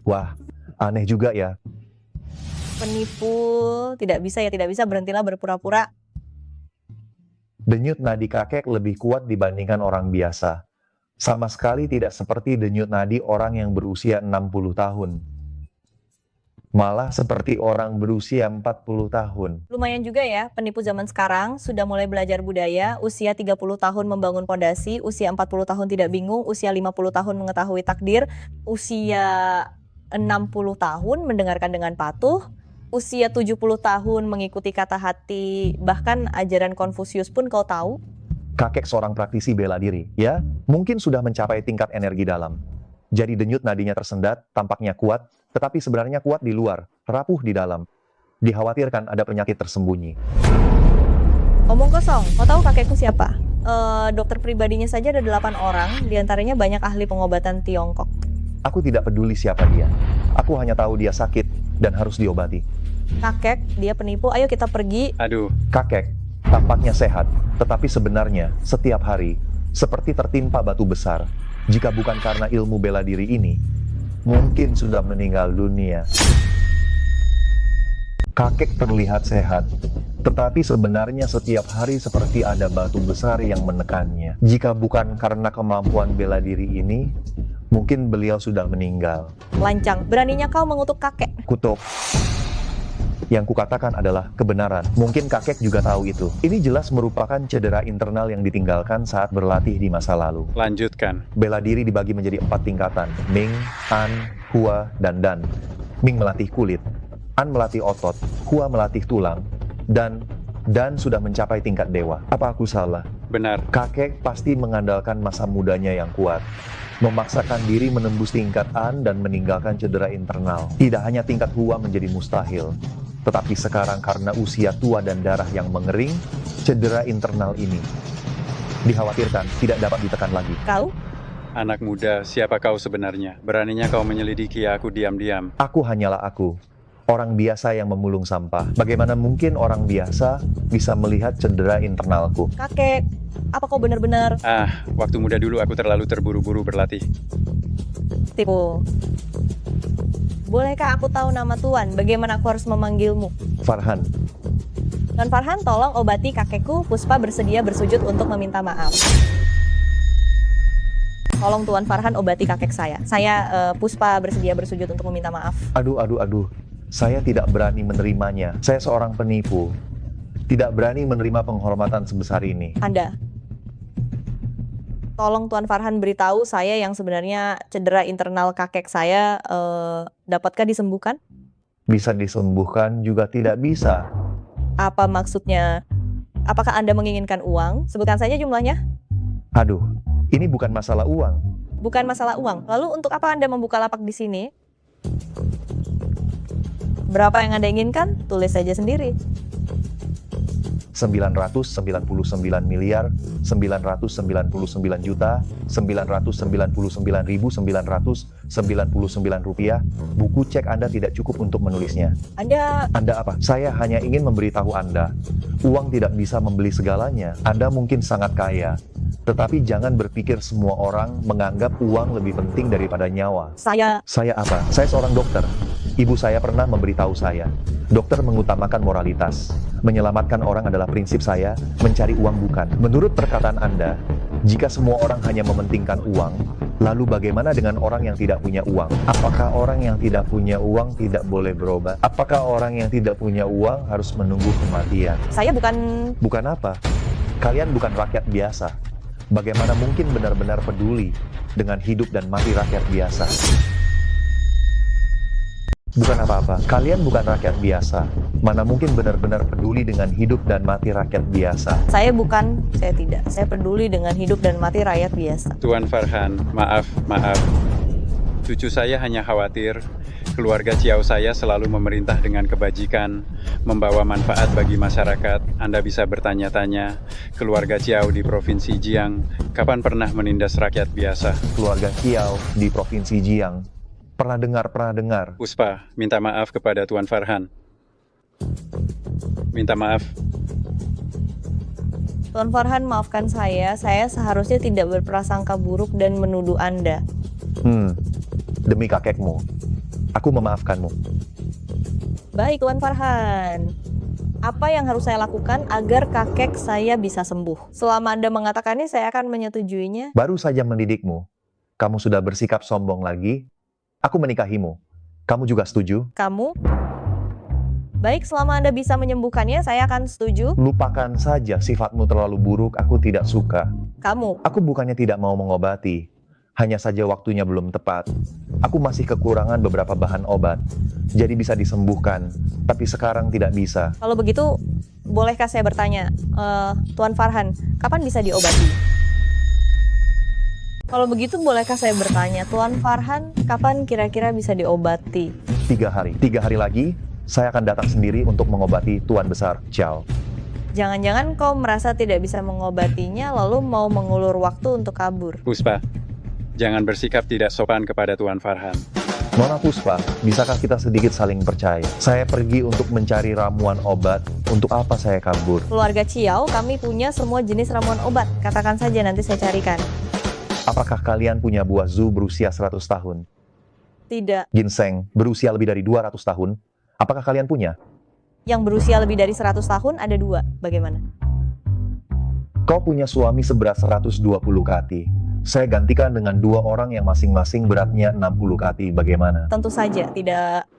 Wah, aneh juga ya. Penipu, tidak bisa, berhentilah berpura-pura. Denyut nadi kakek lebih kuat dibandingkan orang biasa. Sama sekali tidak seperti denyut nadi orang yang berusia 60 tahun. Malah seperti orang berusia 40 tahun. Lumayan juga ya, penipu zaman sekarang sudah mulai belajar budaya, usia 30 tahun membangun pondasi, usia 40 tahun tidak bingung, usia 50 tahun mengetahui takdir, usia 60 tahun mendengarkan dengan patuh, usia 70 tahun mengikuti kata hati, bahkan ajaran Konfusius pun kau tahu. Kakek seorang praktisi bela diri, ya? Mungkin sudah mencapai tingkat energi dalam. Jadi denyut nadinya tersendat, tampaknya kuat, tetapi sebenarnya kuat di luar, rapuh di dalam. Dikhawatirkan ada penyakit tersembunyi. Omong kosong, kau tahu kakekku siapa? Dokter pribadinya saja ada 8 orang, diantaranya banyak ahli pengobatan Tiongkok. Aku tidak peduli siapa dia. Aku hanya tahu dia sakit dan harus diobati. Kakek, dia penipu, ayo kita pergi. Aduh, Kakek tampaknya sehat, tetapi sebenarnya setiap hari seperti tertimpa batu besar. Jika bukan karena ilmu bela diri ini, mungkin sudah meninggal dunia. Kakek terlihat sehat, tetapi sebenarnya setiap hari seperti ada batu besar yang menekannya. Jika bukan karena kemampuan bela diri ini, mungkin beliau sudah meninggal. Lancang, beraninya kau mengutuk kakek. Kutuk. Yang kukatakan adalah kebenaran. Mungkin kakek juga tahu itu. Ini jelas merupakan cedera internal yang ditinggalkan saat berlatih di masa lalu. lanjutkan. Bela diri dibagi menjadi 4 tingkatan. Ming, An, Hua, dan Dan. Ming melatih kulit, An melatih otot, Hua melatih tulang, dan Dan sudah mencapai tingkat dewa. Apa aku salah? Benar. Kakek pasti mengandalkan masa mudanya yang kuat. Memaksakan diri menembus tingkat An dan meninggalkan cedera internal. Tidak hanya tingkat Hua menjadi mustahil, tetapi sekarang karena usia tua dan darah yang mengering, cedera internal ini dikhawatirkan tidak dapat ditekan lagi. Kau? Anak muda, siapa kau sebenarnya? Beraninya kau menyelidiki aku diam-diam. Aku hanyalah aku, orang biasa yang memulung sampah. Bagaimana mungkin orang biasa bisa melihat cedera internalku? Kakek, apa kau benar-benar Waktu muda dulu aku terlalu terburu-buru berlatih. tipu? Bolehkah aku tahu nama Tuan? Bagaimana aku harus memanggilmu? Farhan, Tuan Farhan, tolong obati kakekku. Puspa bersedia bersujud untuk meminta maaf. Tolong Tuan Farhan obati kakek saya. Puspa bersedia bersujud untuk meminta maaf. aduh. Saya tidak berani menerimanya. Saya seorang penipu. Tidak berani menerima penghormatan sebesar ini. Anda, tolong Tuan Farhan beritahu saya yang sebenarnya cedera internal kakek saya dapatkah disembuhkan? Bisa disembuhkan juga tidak bisa. Apa maksudnya? Apakah Anda menginginkan uang? Sebutkan saja jumlahnya. Aduh, ini bukan masalah uang. Bukan masalah uang. Lalu untuk apa Anda membuka lapak di sini? Berapa yang Anda inginkan? Tulis saja sendiri. 999 miliar 999 juta 999.999 rupiah. Buku cek Anda tidak cukup untuk menulisnya. Anda Apa? Saya hanya ingin memberitahu Anda, uang tidak bisa membeli segalanya. Anda mungkin sangat kaya, tetapi jangan berpikir semua orang menganggap uang lebih penting daripada nyawa. Saya Apa? Saya seorang dokter. Ibu saya pernah memberitahu saya, dokter mengutamakan moralitas. Menyelamatkan orang adalah prinsip saya, mencari uang bukan. Menurut perkataan Anda, jika semua orang hanya mementingkan uang, lalu bagaimana dengan orang yang tidak punya uang? Apakah orang yang tidak punya uang tidak boleh berobat? Apakah orang yang tidak punya uang harus menunggu kematian? bukan Apa? Kalian bukan rakyat biasa. Bagaimana mungkin benar-benar peduli dengan hidup dan mati rakyat biasa? Bukan apa-apa, kalian bukan rakyat biasa. Mana mungkin benar-benar peduli dengan hidup dan mati rakyat biasa? saya tidak. Saya peduli dengan hidup dan mati rakyat biasa. Tuan Farhan, maaf. Cucu saya hanya khawatir keluarga Ciao saya selalu memerintah dengan kebajikan, membawa manfaat bagi masyarakat. Anda bisa bertanya-tanya, keluarga Ciao di Provinsi Jiang, kapan pernah menindas rakyat biasa? Keluarga Ciao di Provinsi Jiang. Pernah dengar. Puspa, minta maaf kepada Tuan Farhan. Minta maaf. Tuan Farhan, maafkan saya seharusnya tidak berprasangka buruk dan menuduh Anda. Demi kakekmu, aku memaafkanmu. Baik Tuan Farhan, apa yang harus saya lakukan agar kakek saya bisa sembuh? Selama Anda mengatakannya, saya akan menyetujuinya. Baru saja mendidikmu, kamu sudah bersikap sombong lagi. Aku menikahimu. Kamu juga setuju? Kamu? Baik, selama Anda bisa menyembuhkannya, saya akan setuju. Lupakan saja sifatmu terlalu buruk, aku tidak suka. Kamu? Aku bukannya tidak mau mengobati, hanya saja waktunya belum tepat. Aku masih kekurangan beberapa bahan obat, jadi bisa disembuhkan, tapi sekarang tidak bisa. Kalau begitu, bolehkah saya bertanya, Tuan Farhan, kapan bisa diobati? Kalau begitu, bolehkah saya bertanya, Tuan Farhan, kapan kira-kira bisa diobati? 3 hari. 3 hari lagi, saya akan datang sendiri untuk mengobati Tuan Besar Ciao. Jangan-jangan kau merasa tidak bisa mengobatinya, lalu mau mengulur waktu untuk kabur. Puspa, jangan bersikap tidak sopan kepada Tuan Farhan. Nona Puspa, bisakah kita sedikit saling percaya? Saya pergi untuk mencari ramuan obat. Untuk apa saya kabur? Keluarga Ciao, kami punya semua jenis ramuan obat. Katakan saja, nanti saya carikan. Apakah kalian punya buah zu berusia 100 tahun? Tidak. Ginseng berusia lebih dari 200 tahun? Apakah kalian punya? Yang berusia lebih dari 100 tahun ada 2. Bagaimana? Kau punya suami seberat 120 kati. Saya gantikan dengan 2 orang yang masing-masing beratnya 60 kati. Bagaimana? Tentu saja, tidak.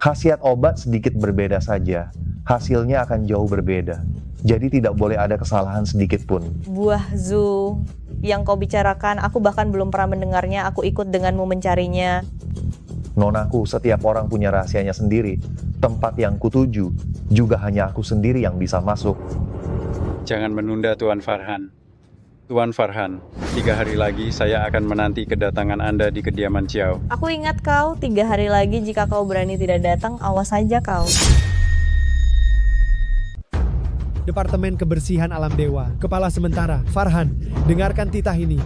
Khasiat obat sedikit berbeda saja. Hasilnya akan jauh berbeda. Jadi tidak boleh ada kesalahan sedikit pun. Buah zu yang kau bicarakan, aku bahkan belum pernah mendengarnya. Aku ikut denganmu mencarinya. Nonaku, setiap orang punya rahasianya sendiri. Tempat yang kutuju, juga hanya aku sendiri yang bisa masuk. Jangan menunda Tuan Farhan. Tuan Farhan, 3 hari lagi saya akan menanti kedatangan Anda di kediaman Ciao. Aku ingat kau, 3 hari lagi jika kau berani tidak datang, awas saja kau. Departemen Kebersihan Alam Dewa, Kepala Sementara, Farhan, dengarkan titah ini.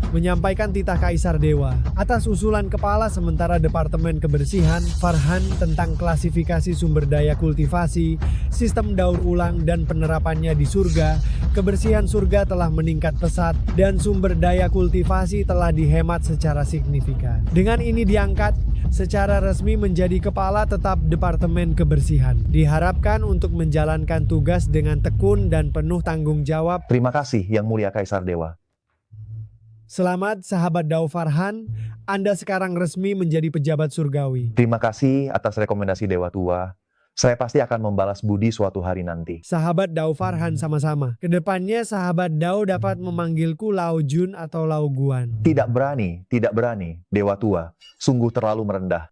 menyampaikan titah Kaisar Dewa atas usulan Kepala Sementara Departemen Kebersihan Farhan tentang klasifikasi sumber daya kultivasi, sistem daur ulang dan penerapannya di surga. Kebersihan surga telah meningkat pesat dan sumber daya kultivasi telah dihemat secara signifikan. Dengan ini diangkat secara resmi menjadi Kepala Tetap Departemen Kebersihan. Diharapkan untuk menjalankan tugas dengan tekun dan penuh tanggung jawab. Terima kasih Yang Mulia Kaisar Dewa. Selamat sahabat Dao Farhan, Anda sekarang resmi menjadi pejabat surgawi. Terima kasih atas rekomendasi Dewa Tua. Saya pasti akan membalas budi suatu hari nanti. Sahabat Dao Farhan sama-sama. Kedepannya sahabat Dao dapat memanggilku Lao Jun atau Lao Guan. Tidak berani, Dewa Tua. Sungguh terlalu merendah.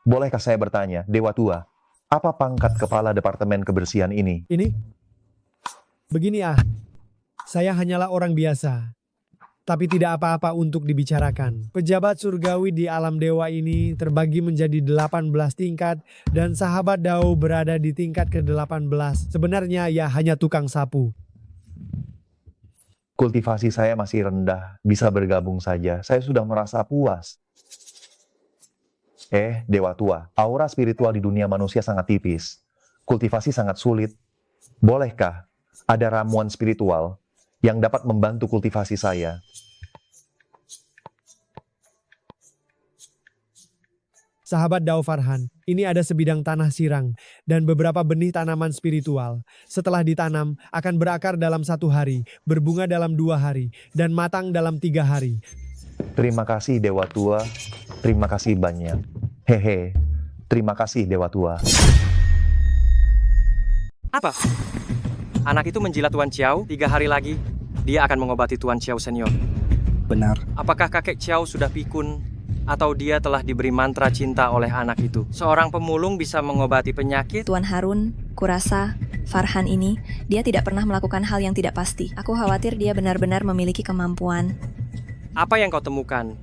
Bolehkah saya bertanya, Dewa Tua, apa pangkat Kepala Departemen Kebersihan ini? Ini? Begini saya hanyalah orang biasa. Tapi tidak apa-apa untuk dibicarakan. Pejabat surgawi di alam dewa ini terbagi menjadi 18 tingkat dan sahabat Dao berada di tingkat ke-18. Sebenarnya ya hanya tukang sapu. Kultivasi saya masih rendah, bisa bergabung saja. Saya sudah merasa puas. Dewa Tua, aura spiritual di dunia manusia sangat tipis. Kultivasi sangat sulit. Bolehkah ada ramuan spiritual yang dapat membantu kultivasi saya? Sahabat Dao Farhan, ini ada sebidang tanah sirang dan beberapa benih tanaman spiritual. Setelah ditanam, akan berakar dalam 1 hari, berbunga dalam 2 hari, dan matang dalam 3 hari. Terima kasih Dewa Tua, terima kasih banyak. Terima kasih Dewa Tua. Apa? Anak itu menjilat Tuan Chiao 3 hari lagi. Dia akan mengobati Tuan Chiao senior. Benar. Apakah kakek Chiao sudah pikun? Atau dia telah diberi mantra cinta oleh anak itu? Seorang pemulung bisa mengobati penyakit? Tuan Harun, kurasa Farhan ini, dia tidak pernah melakukan hal yang tidak pasti. Aku khawatir dia benar-benar memiliki kemampuan. Apa yang kau temukan?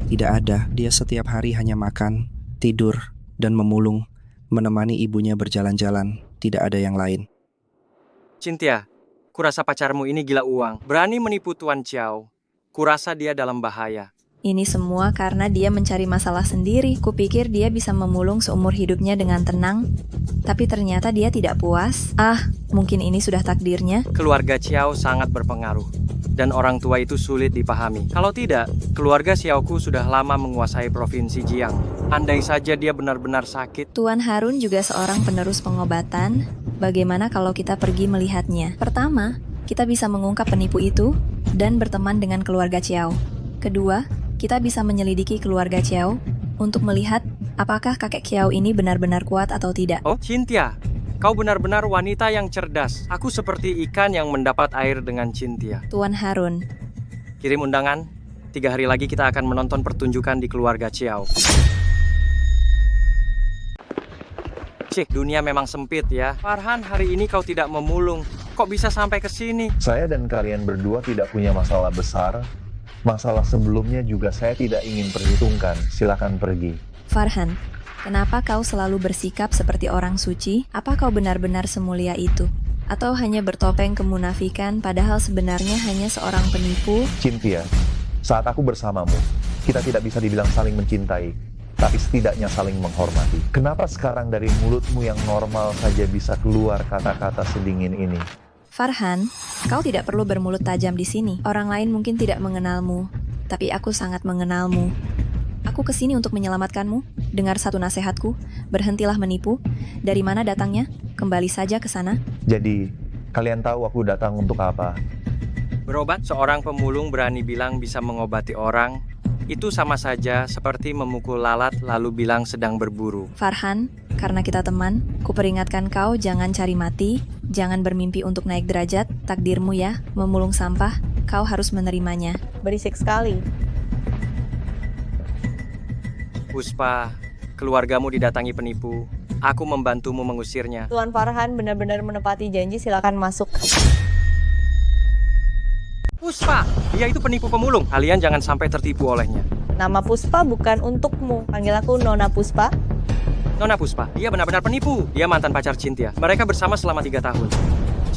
Tidak ada. Dia setiap hari hanya makan, tidur, dan memulung. Menemani ibunya berjalan-jalan. Tidak ada yang lain. Cynthia, kurasa pacarmu ini gila uang. Berani menipu Tuan Chiao. Kurasa dia dalam bahaya. Ini semua karena dia mencari masalah sendiri. Kupikir dia bisa memulung seumur hidupnya dengan tenang, tapi ternyata dia tidak puas. Mungkin ini sudah takdirnya. Keluarga Chiao sangat berpengaruh, dan orang tua itu sulit dipahami. Kalau tidak, keluarga Xiaoku sudah lama menguasai provinsi Jiang. Andai saja dia benar-benar sakit. Tuan Harun juga seorang penerus pengobatan. Bagaimana kalau kita pergi melihatnya? Pertama, kita bisa mengungkap penipu itu dan berteman dengan keluarga Chiao. Kedua, kita bisa menyelidiki keluarga Chiao untuk melihat apakah kakek Chiao ini benar-benar kuat atau tidak. Oh, Cynthia, kau benar-benar wanita yang cerdas. Aku seperti ikan yang mendapat air dengan Cynthia. Tuan Harun, Kirim undangan. 3 hari lagi kita akan menonton pertunjukan di keluarga Chiao. Dunia memang sempit ya. Farhan, hari ini kau tidak memulung. Kok bisa sampai ke sini? Saya dan kalian berdua tidak punya masalah besar. Masalah sebelumnya juga saya tidak ingin perhitungkan. Silakan pergi. Farhan, kenapa kau selalu bersikap seperti orang suci? Apa kau benar-benar semulia itu? Atau hanya bertopeng kemunafikan padahal sebenarnya hanya seorang penipu? Cynthia, saat aku bersamamu, kita tidak bisa dibilang saling mencintai, tapi setidaknya saling menghormati. Kenapa sekarang dari mulutmu yang normal saja bisa keluar kata-kata sedingin ini? Farhan, kau tidak perlu bermulut tajam di sini. Orang lain mungkin tidak mengenalmu, tapi aku sangat mengenalmu. Aku kesini untuk menyelamatkanmu. Dengar satu nasihatku, berhentilah menipu. Dari mana datangnya? Kembali saja ke sana. Jadi, kalian tahu aku datang untuk apa? Berobat, seorang pemulung berani bilang bisa mengobati orang. Itu sama saja seperti memukul lalat lalu bilang sedang berburu. Farhan, karena kita teman, kuperingatkan kau jangan cari mati, jangan bermimpi untuk naik derajat. Takdirmu ya, memulung sampah, kau harus menerimanya. Berisik sekali. Puspa, keluargamu didatangi penipu. Aku membantumu mengusirnya. Tuan Farhan benar-benar menepati janji, silakan masuk. Puspa, dia itu penipu pemulung. Kalian jangan sampai tertipu olehnya. Nama Puspa bukan untukmu. Panggil aku Nona Puspa. Nona Puspa, dia benar-benar penipu. Dia mantan pacar Cynthia. Mereka bersama selama 3 tahun.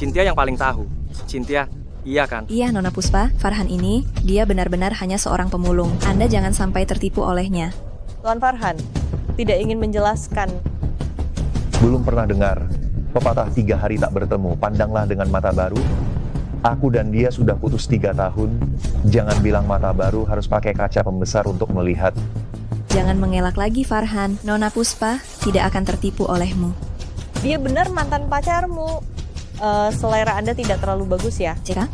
Cynthia yang paling tahu. Cynthia, Iya kan? Iya, Nona Puspa, Farhan ini, dia benar-benar hanya seorang pemulung. Anda jangan sampai tertipu olehnya. Tuan Farhan, tidak ingin menjelaskan. Belum pernah dengar pepatah 3 hari tak bertemu, pandanglah dengan mata baru. Aku dan dia sudah putus 3 tahun. Jangan bilang mata baru, harus pakai kaca pembesar untuk melihat. Jangan mengelak lagi, Farhan. Nona Puspa tidak akan tertipu olehmu. Dia benar mantan pacarmu. Selera Anda tidak terlalu bagus ya? Jika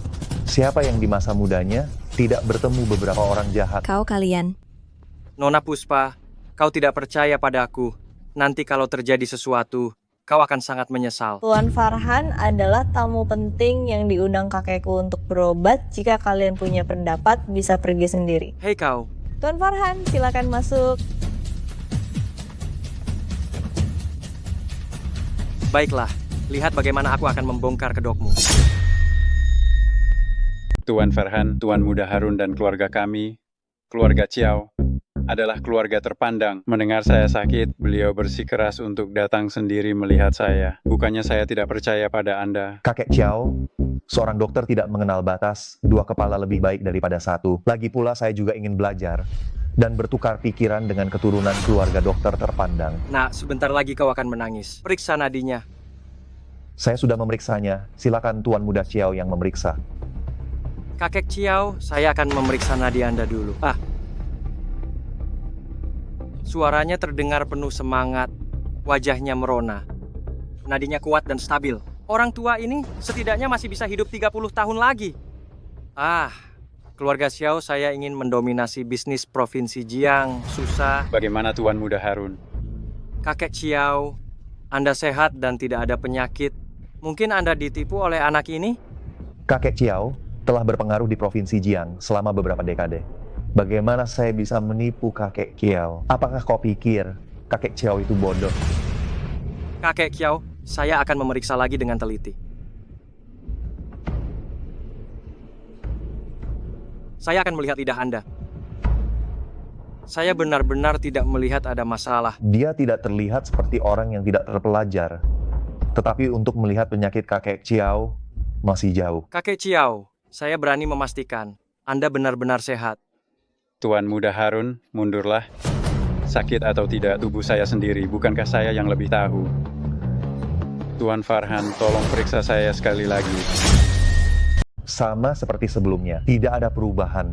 Siapa yang di masa mudanya tidak bertemu beberapa orang jahat? kau kalian, Nona Puspa, kau tidak percaya padaku. Nanti kalau terjadi sesuatu, kau akan sangat menyesal. Tuan Farhan adalah tamu penting yang diundang kakekku untuk berobat. Jika kalian punya pendapat, bisa pergi sendiri. Hei kau, Tuan Farhan, silakan masuk. baiklah. Lihat bagaimana aku akan membongkar kedokmu. Tuan Farhan, Tuan Muda Harun dan keluarga kami, keluarga Chiao, adalah keluarga terpandang. Mendengar saya sakit, beliau bersikeras untuk datang sendiri melihat saya. Bukannya saya tidak percaya pada Anda. Kakek Chiao, seorang dokter tidak mengenal batas, 2 kepala lebih baik daripada 1. Lagi pula saya juga ingin belajar dan bertukar pikiran dengan keturunan keluarga dokter terpandang. Nah, sebentar lagi kau akan menangis. Periksa nadinya. Saya sudah memeriksanya, silakan Tuan Muda Chiao yang memeriksa. Kakek Chiao, saya akan memeriksa nadi Anda dulu. Suaranya terdengar penuh semangat, wajahnya merona. Nadinya kuat dan stabil. Orang tua ini setidaknya masih bisa hidup 30 tahun lagi. Keluarga Xiao, saya ingin mendominasi bisnis Provinsi Jiang, susah. Bagaimana Tuan Muda Harun? Kakek Xiao, Anda sehat dan tidak ada penyakit. Mungkin Anda ditipu oleh anak ini? Kakek Chiao telah berpengaruh di Provinsi Jiang selama beberapa dekade. Bagaimana saya bisa menipu kakek Chiao? Apakah kau pikir kakek Chiao itu bodoh? Kakek Xiao, saya akan memeriksa lagi dengan teliti. Saya akan melihat lidah Anda. Saya benar-benar tidak melihat ada masalah. Dia tidak terlihat seperti orang yang tidak terpelajar. Tetapi untuk melihat penyakit kakek Chiao masih jauh. Kakek Chiao, saya berani memastikan Anda benar-benar sehat. Tuan Muda Harun, mundurlah. Sakit atau tidak tubuh saya sendiri, bukankah saya yang lebih tahu? Tuan Farhan, tolong periksa saya sekali lagi. Sama seperti sebelumnya, tidak ada perubahan.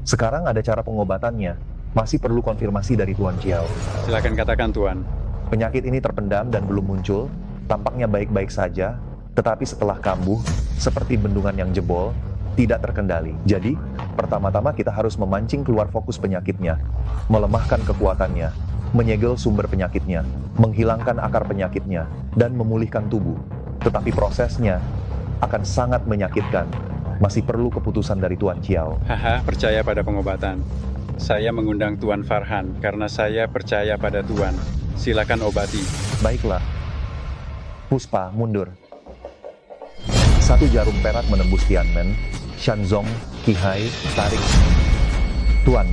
Sekarang ada cara pengobatannya. Masih perlu konfirmasi dari Tuan Chiao. Silakan katakan, Tuan. Penyakit ini terpendam dan belum muncul. Tampaknya baik-baik saja, tetapi setelah kambuh, seperti bendungan yang jebol, tidak terkendali. Jadi, pertama-tama kita harus memancing keluar fokus penyakitnya, melemahkan kekuatannya, menyegel sumber penyakitnya, menghilangkan akar penyakitnya, dan memulihkan tubuh. Tetapi prosesnya akan sangat menyakitkan. Masih perlu keputusan dari Tuan Chiao. Percaya pada pengobatan. Saya mengundang Tuan Farhan karena saya percaya pada Tuan. Silakan obati. Baiklah. Puspa, mundur. 1 jarum perak menembus Tianmen. Shanzong, Qihai, tarik. Tuan,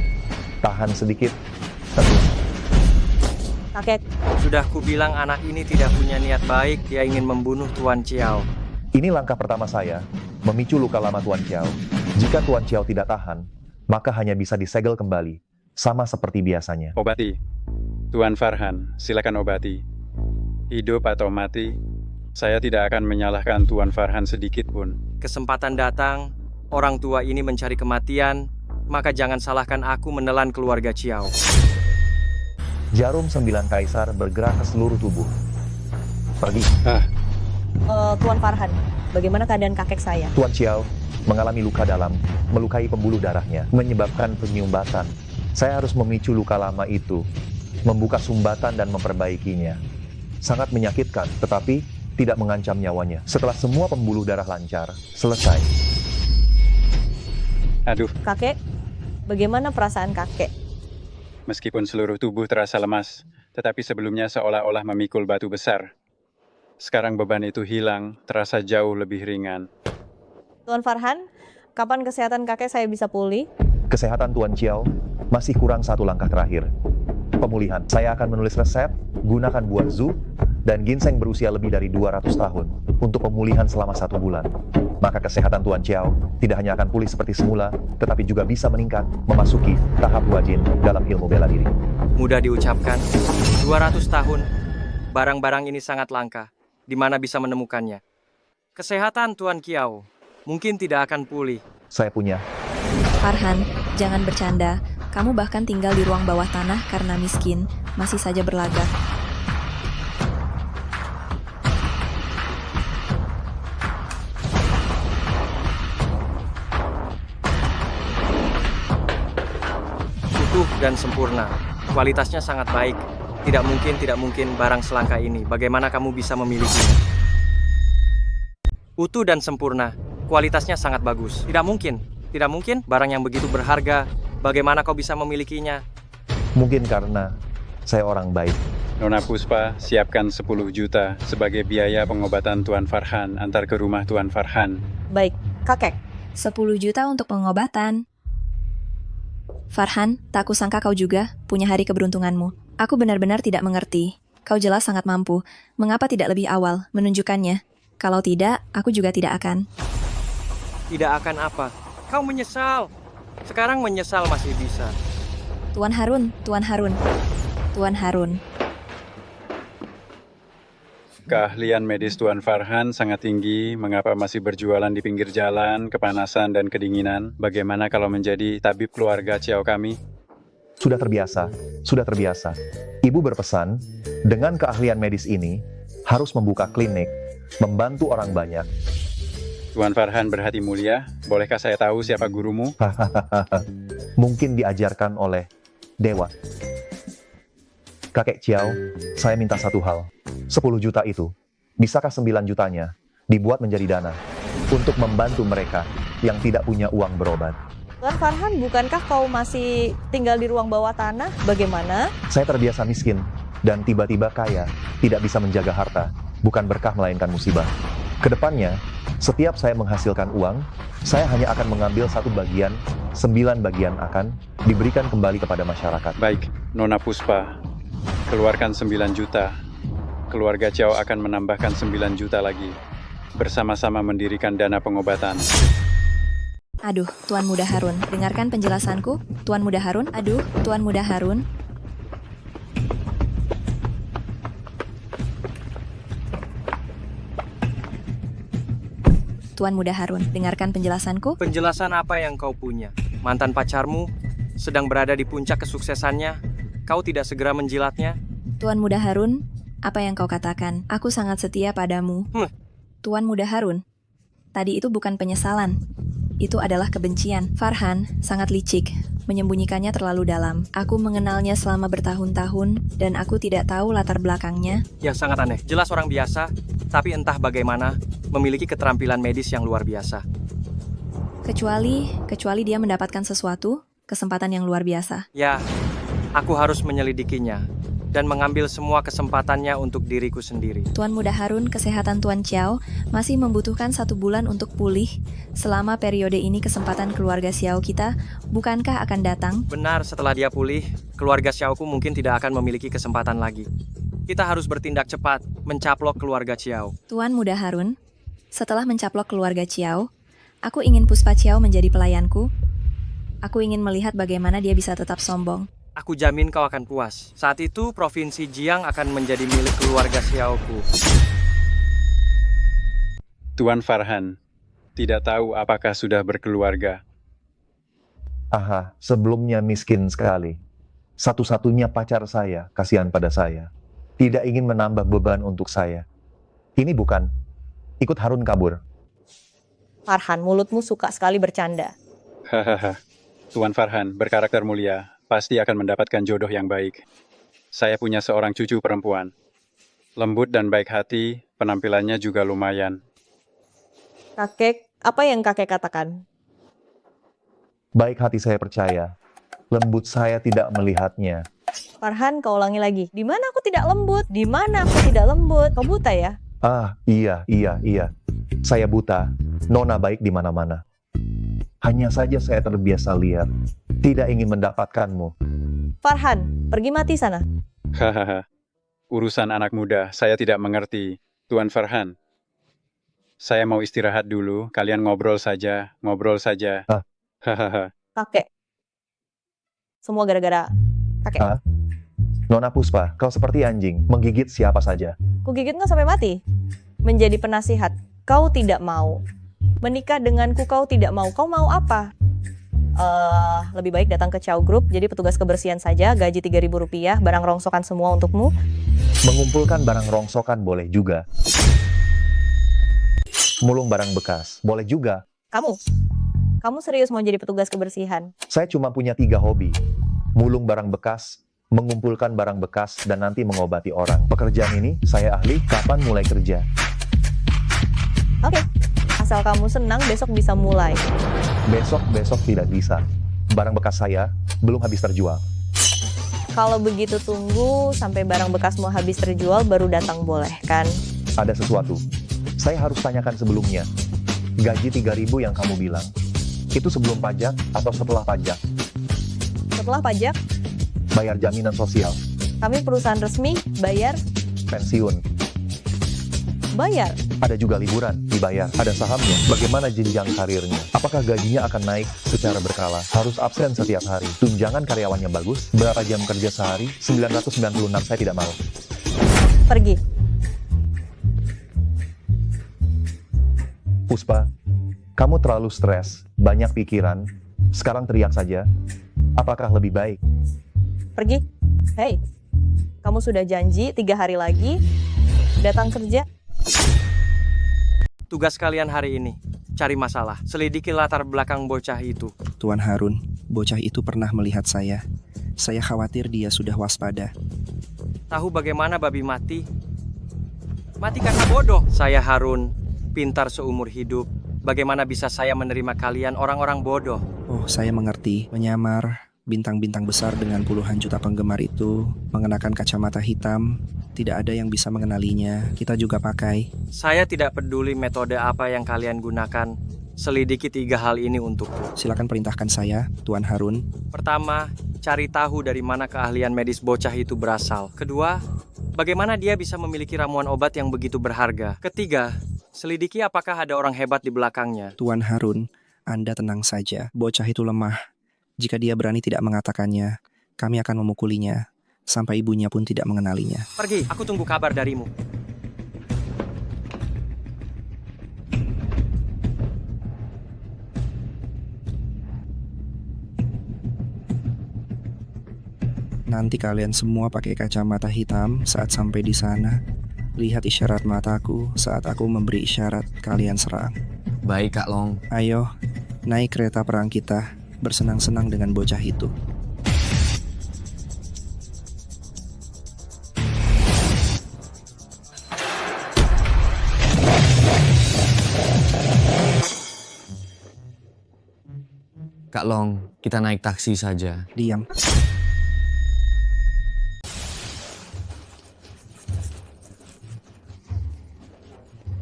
tahan sedikit. Tentu. Kakek, Sudah kubilang anak ini tidak punya niat baik, dia ingin membunuh Tuan Chiao. Ini langkah pertama saya, memicu luka lama Tuan Chiao. Jika Tuan Chiao tidak tahan, maka hanya bisa disegel kembali, sama seperti biasanya. Obati. Tuan Farhan, silakan obati. Hidup atau mati, saya tidak akan menyalahkan Tuan Farhan sedikit pun. Kesempatan datang, orang tua ini mencari kematian, maka jangan salahkan aku menelan keluarga Chiao. Jarum 9 kaisar bergerak ke seluruh tubuh. Pergi. Tuan Farhan, bagaimana keadaan kakek saya? Tuan Chiao mengalami luka dalam, melukai pembuluh darahnya, menyebabkan penyumbatan. Saya harus memicu luka lama itu, membuka sumbatan dan memperbaikinya. Sangat menyakitkan, tetapi tidak mengancam nyawanya. Setelah semua pembuluh darah lancar, selesai. Aduh, Kakek, bagaimana perasaan kakek? meskipun seluruh tubuh terasa lemas, tetapi sebelumnya seolah-olah memikul batu besar. Sekarang beban itu hilang, terasa jauh lebih ringan. Tuan Farhan, kapan kesehatan kakek saya bisa pulih? Kesehatan Tuan Chiao masih kurang 1 langkah terakhir. Pemulihan. Saya akan menulis resep, gunakan buah zhu, dan ginseng berusia lebih dari 200 tahun untuk pemulihan selama 1 bulan. maka kesehatan Tuan Chiao tidak hanya akan pulih seperti semula, tetapi juga bisa meningkat, memasuki tahap wajin dalam ilmu bela diri. Mudah diucapkan, 200 tahun, barang-barang ini sangat langka, di mana bisa menemukannya. Kesehatan Tuan Kiao mungkin tidak akan pulih. Saya punya. Farhan, jangan bercanda. Kamu bahkan tinggal di ruang bawah tanah karena miskin, masih saja berlagak. Utuh dan sempurna. Kualitasnya sangat baik. Tidak mungkin barang selangka ini. Bagaimana kamu bisa memilikinya? Utuh dan sempurna. Kualitasnya sangat bagus. Tidak mungkin barang yang begitu berharga. Bagaimana kau bisa memilikinya? Mungkin karena saya orang baik. Nona Puspa, siapkan 10 juta sebagai biaya pengobatan Tuan Farhan antar ke rumah Tuan Farhan. Baik, kakek. 10 juta untuk pengobatan. Farhan, tak kusangka kau juga punya hari keberuntunganmu. Aku benar-benar tidak mengerti. Kau jelas sangat mampu. Mengapa tidak lebih awal menunjukkannya? Kalau tidak, aku juga tidak akan. Tidak akan apa? Kau menyesal. Sekarang menyesal masih bisa. Tuan Harun, Tuan Harun, Tuan Harun. Keahlian medis Tuan Farhan sangat tinggi. Mengapa masih berjualan di pinggir jalan, kepanasan dan kedinginan? Bagaimana kalau menjadi tabib keluarga Chiao kami? Sudah terbiasa. Ibu berpesan, dengan keahlian medis ini, harus membuka klinik, membantu orang banyak. Tuan Farhan berhati mulia. Bolehkah saya tahu siapa gurumu? Mungkin diajarkan oleh dewa. Kakek Chiao, saya minta satu hal. 10 juta itu, bisakah 9 jutanya dibuat menjadi dana untuk membantu mereka yang tidak punya uang berobat? Tuan Farhan, bukankah kau masih tinggal di ruang bawah tanah? Bagaimana? Saya terbiasa miskin dan tiba-tiba kaya, tidak bisa menjaga harta, bukan berkah melainkan musibah. Kedepannya, setiap saya menghasilkan uang, saya hanya akan mengambil 1 bagian, 9 bagian akan diberikan kembali kepada masyarakat. Baik, Nona Puspa, keluarkan 9 juta. Keluarga Chiao akan menambahkan 9 juta lagi. Bersama-sama mendirikan dana pengobatan. Aduh, Tuan Muda Harun, dengarkan penjelasanku. Tuan Muda Harun, aduh, Tuan Muda Harun. Tuan Muda Harun, dengarkan penjelasanku. Penjelasan apa yang kau punya? Mantan pacarmu sedang berada di puncak kesuksesannya. Kau tidak segera menjilatnya? Tuan Muda Harun, apa yang kau katakan? Aku sangat setia padamu. Tuan Muda Harun, tadi itu bukan penyesalan. Itu adalah kebencian. Farhan sangat licik, menyembunyikannya terlalu dalam. Aku mengenalnya selama bertahun-tahun, dan aku tidak tahu latar belakangnya. Ya, sangat aneh. Jelas orang biasa, tapi entah bagaimana, memiliki keterampilan medis yang luar biasa. Kecuali dia mendapatkan sesuatu, kesempatan yang luar biasa. Ya, aku harus menyelidikinya dan mengambil semua kesempatannya untuk diriku sendiri. Tuan Muda Harun, kesehatan Tuan Chiao masih membutuhkan 1 bulan untuk pulih. Selama periode ini kesempatan keluarga Xiao kita bukankah akan datang? Benar, setelah dia pulih, keluarga Xiaoku mungkin tidak akan memiliki kesempatan lagi. Kita harus bertindak cepat, mencaplok keluarga Chiao. Tuan Muda Harun, setelah mencaplok keluarga Chiao, aku ingin Puspa Chiao menjadi pelayanku. Aku ingin melihat bagaimana dia bisa tetap sombong. Aku jamin kau akan puas. Saat itu, Provinsi Jiang akan menjadi milik keluarga Xiaoku. Tuan Farhan, tidak tahu apakah sudah berkeluarga. Aha, sebelumnya miskin sekali. Satu-satunya pacar saya, kasihan pada saya. Tidak ingin menambah beban untuk saya. Ini bukan. Ikut Harun kabur. Farhan, mulutmu suka sekali bercanda. Hahaha. Tuan Farhan berkarakter mulia. Pasti akan mendapatkan jodoh yang baik. Saya punya seorang cucu perempuan. Lembut dan baik hati, penampilannya juga lumayan. Kakek, apa yang kakek katakan? Baik hati saya percaya. Lembut saya tidak melihatnya. Farhan, kau ulangi lagi. Di mana aku tidak lembut? Di mana aku tidak lembut? Kau buta ya? Ah, iya. Saya buta. Nona baik di mana-mana. Hanya saja saya terbiasa liar. Tidak ingin mendapatkanmu. Farhan, pergi mati sana. Hahaha. Urusan anak muda, saya tidak mengerti. Tuan Farhan, Saya mau istirahat dulu. Kalian ngobrol saja. Ngobrol saja. Ah. Hahaha. Kakek. Semua gara-gara kakek. Ah. Nona Puspa, kau seperti anjing, menggigit siapa saja. Kugigit nggak sampai mati. Menjadi penasihat, kau tidak mau. Menikah denganku, kau tidak mau. Kau mau apa? Lebih baik datang ke Chow Group, jadi petugas kebersihan saja, gaji Rp3.000, barang rongsokan semua untukmu. Mengumpulkan barang rongsokan boleh juga. Mulung barang bekas, boleh juga. Kamu serius mau jadi petugas kebersihan? Saya cuma punya 3 hobi. Mulung barang bekas, mengumpulkan barang bekas, dan nanti mengobati orang. Pekerjaan ini, saya ahli, kapan mulai kerja? Oke, asal kamu senang, besok bisa mulai. Besok tidak bisa. Barang bekas saya belum habis terjual. Kalau begitu tunggu sampai barang bekasmu habis terjual, baru datang boleh kan? Ada sesuatu. Saya harus tanyakan sebelumnya. Gaji 3.000 yang kamu bilang, itu sebelum pajak atau setelah pajak? Setelah pajak, Bayar jaminan sosial, kami perusahaan resmi, bayar, pensiun, bayar. ada juga liburan, dibayar. Ada sahamnya, bagaimana jenjang karirnya? Apakah gajinya akan naik secara berkala? Harus absen setiap hari. Tunjangan karyawannya bagus? Berapa jam kerja sehari? 996, saya tidak mau. Pergi. Puspa, kamu terlalu stres, banyak pikiran, sekarang teriak saja. Apakah lebih baik? Pergi. Hei, kamu sudah janji 3 hari lagi datang kerja. Tugas kalian hari ini, cari masalah. Selidiki latar belakang bocah itu. Tuan Harun, bocah itu pernah melihat saya. Saya khawatir dia sudah waspada. Tahu bagaimana babi mati? Mati karena bodoh. Saya Harun, pintar seumur hidup. Bagaimana bisa saya menerima kalian orang-orang bodoh? Oh, saya mengerti. Menyamar, bintang-bintang besar dengan puluhan juta penggemar itu, mengenakan kacamata hitam, tidak ada yang bisa mengenalinya. Kita juga pakai. Saya tidak peduli metode apa yang kalian gunakan. Selidiki 3 hal ini untukku. Silakan perintahkan saya, Tuan Harun. Pertama, cari tahu dari mana keahlian medis bocah itu berasal. Kedua, bagaimana dia bisa memiliki ramuan obat yang begitu berharga. Ketiga, selidiki apakah ada orang hebat di belakangnya. Tuan Harun, Anda tenang saja. Bocah itu lemah. Jika dia berani tidak mengatakannya, kami akan memukulinya, sampai ibunya pun tidak mengenalinya. Pergi, aku tunggu kabar darimu. Nanti kalian semua pakai kacamata hitam saat sampai di sana. Lihat isyarat mataku saat aku memberi isyarat, kalian serang. Baik, Kak Long. Ayo, naik kereta perang kita, bersenang-senang dengan bocah itu. Kak Long, kita naik taksi saja. Diam.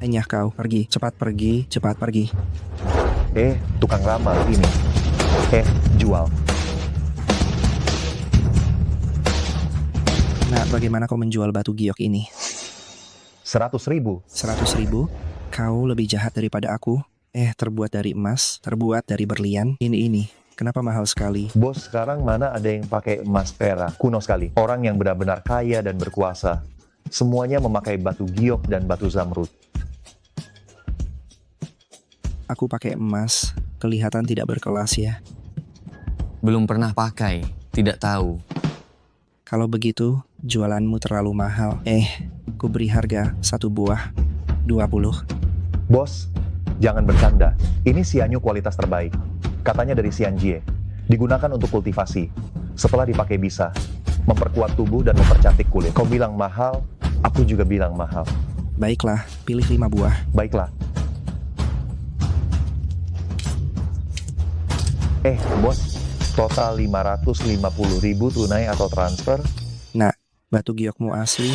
Enyah kau, pergi, cepat pergi, cepat pergi. Tukang ramal ini. Jual. Nah, bagaimana kau menjual batu giok ini? 100.000. 100.000? Kau lebih jahat daripada aku. Terbuat dari emas, terbuat dari berlian. Ini. Kenapa mahal sekali? Bos, sekarang mana ada yang pakai emas perak? Kuno sekali. Orang yang benar-benar kaya dan berkuasa. Semuanya memakai batu giok dan batu zamrud. Aku pakai emas, kelihatan tidak berkelas ya. Belum pernah pakai, tidak tahu. Kalau begitu, jualanmu terlalu mahal. Ku beri harga 1 buah, 20. Bos, jangan bercanda. Ini sianyu kualitas terbaik. Katanya dari Sianjie. Digunakan untuk kultivasi. Setelah dipakai bisa memperkuat tubuh dan mempercantik kulit. Kau bilang mahal, aku juga bilang mahal. Baiklah, pilih 5 buah. Baiklah. Bos, total 550.000 tunai atau transfer? Nak, batu giokmu asli?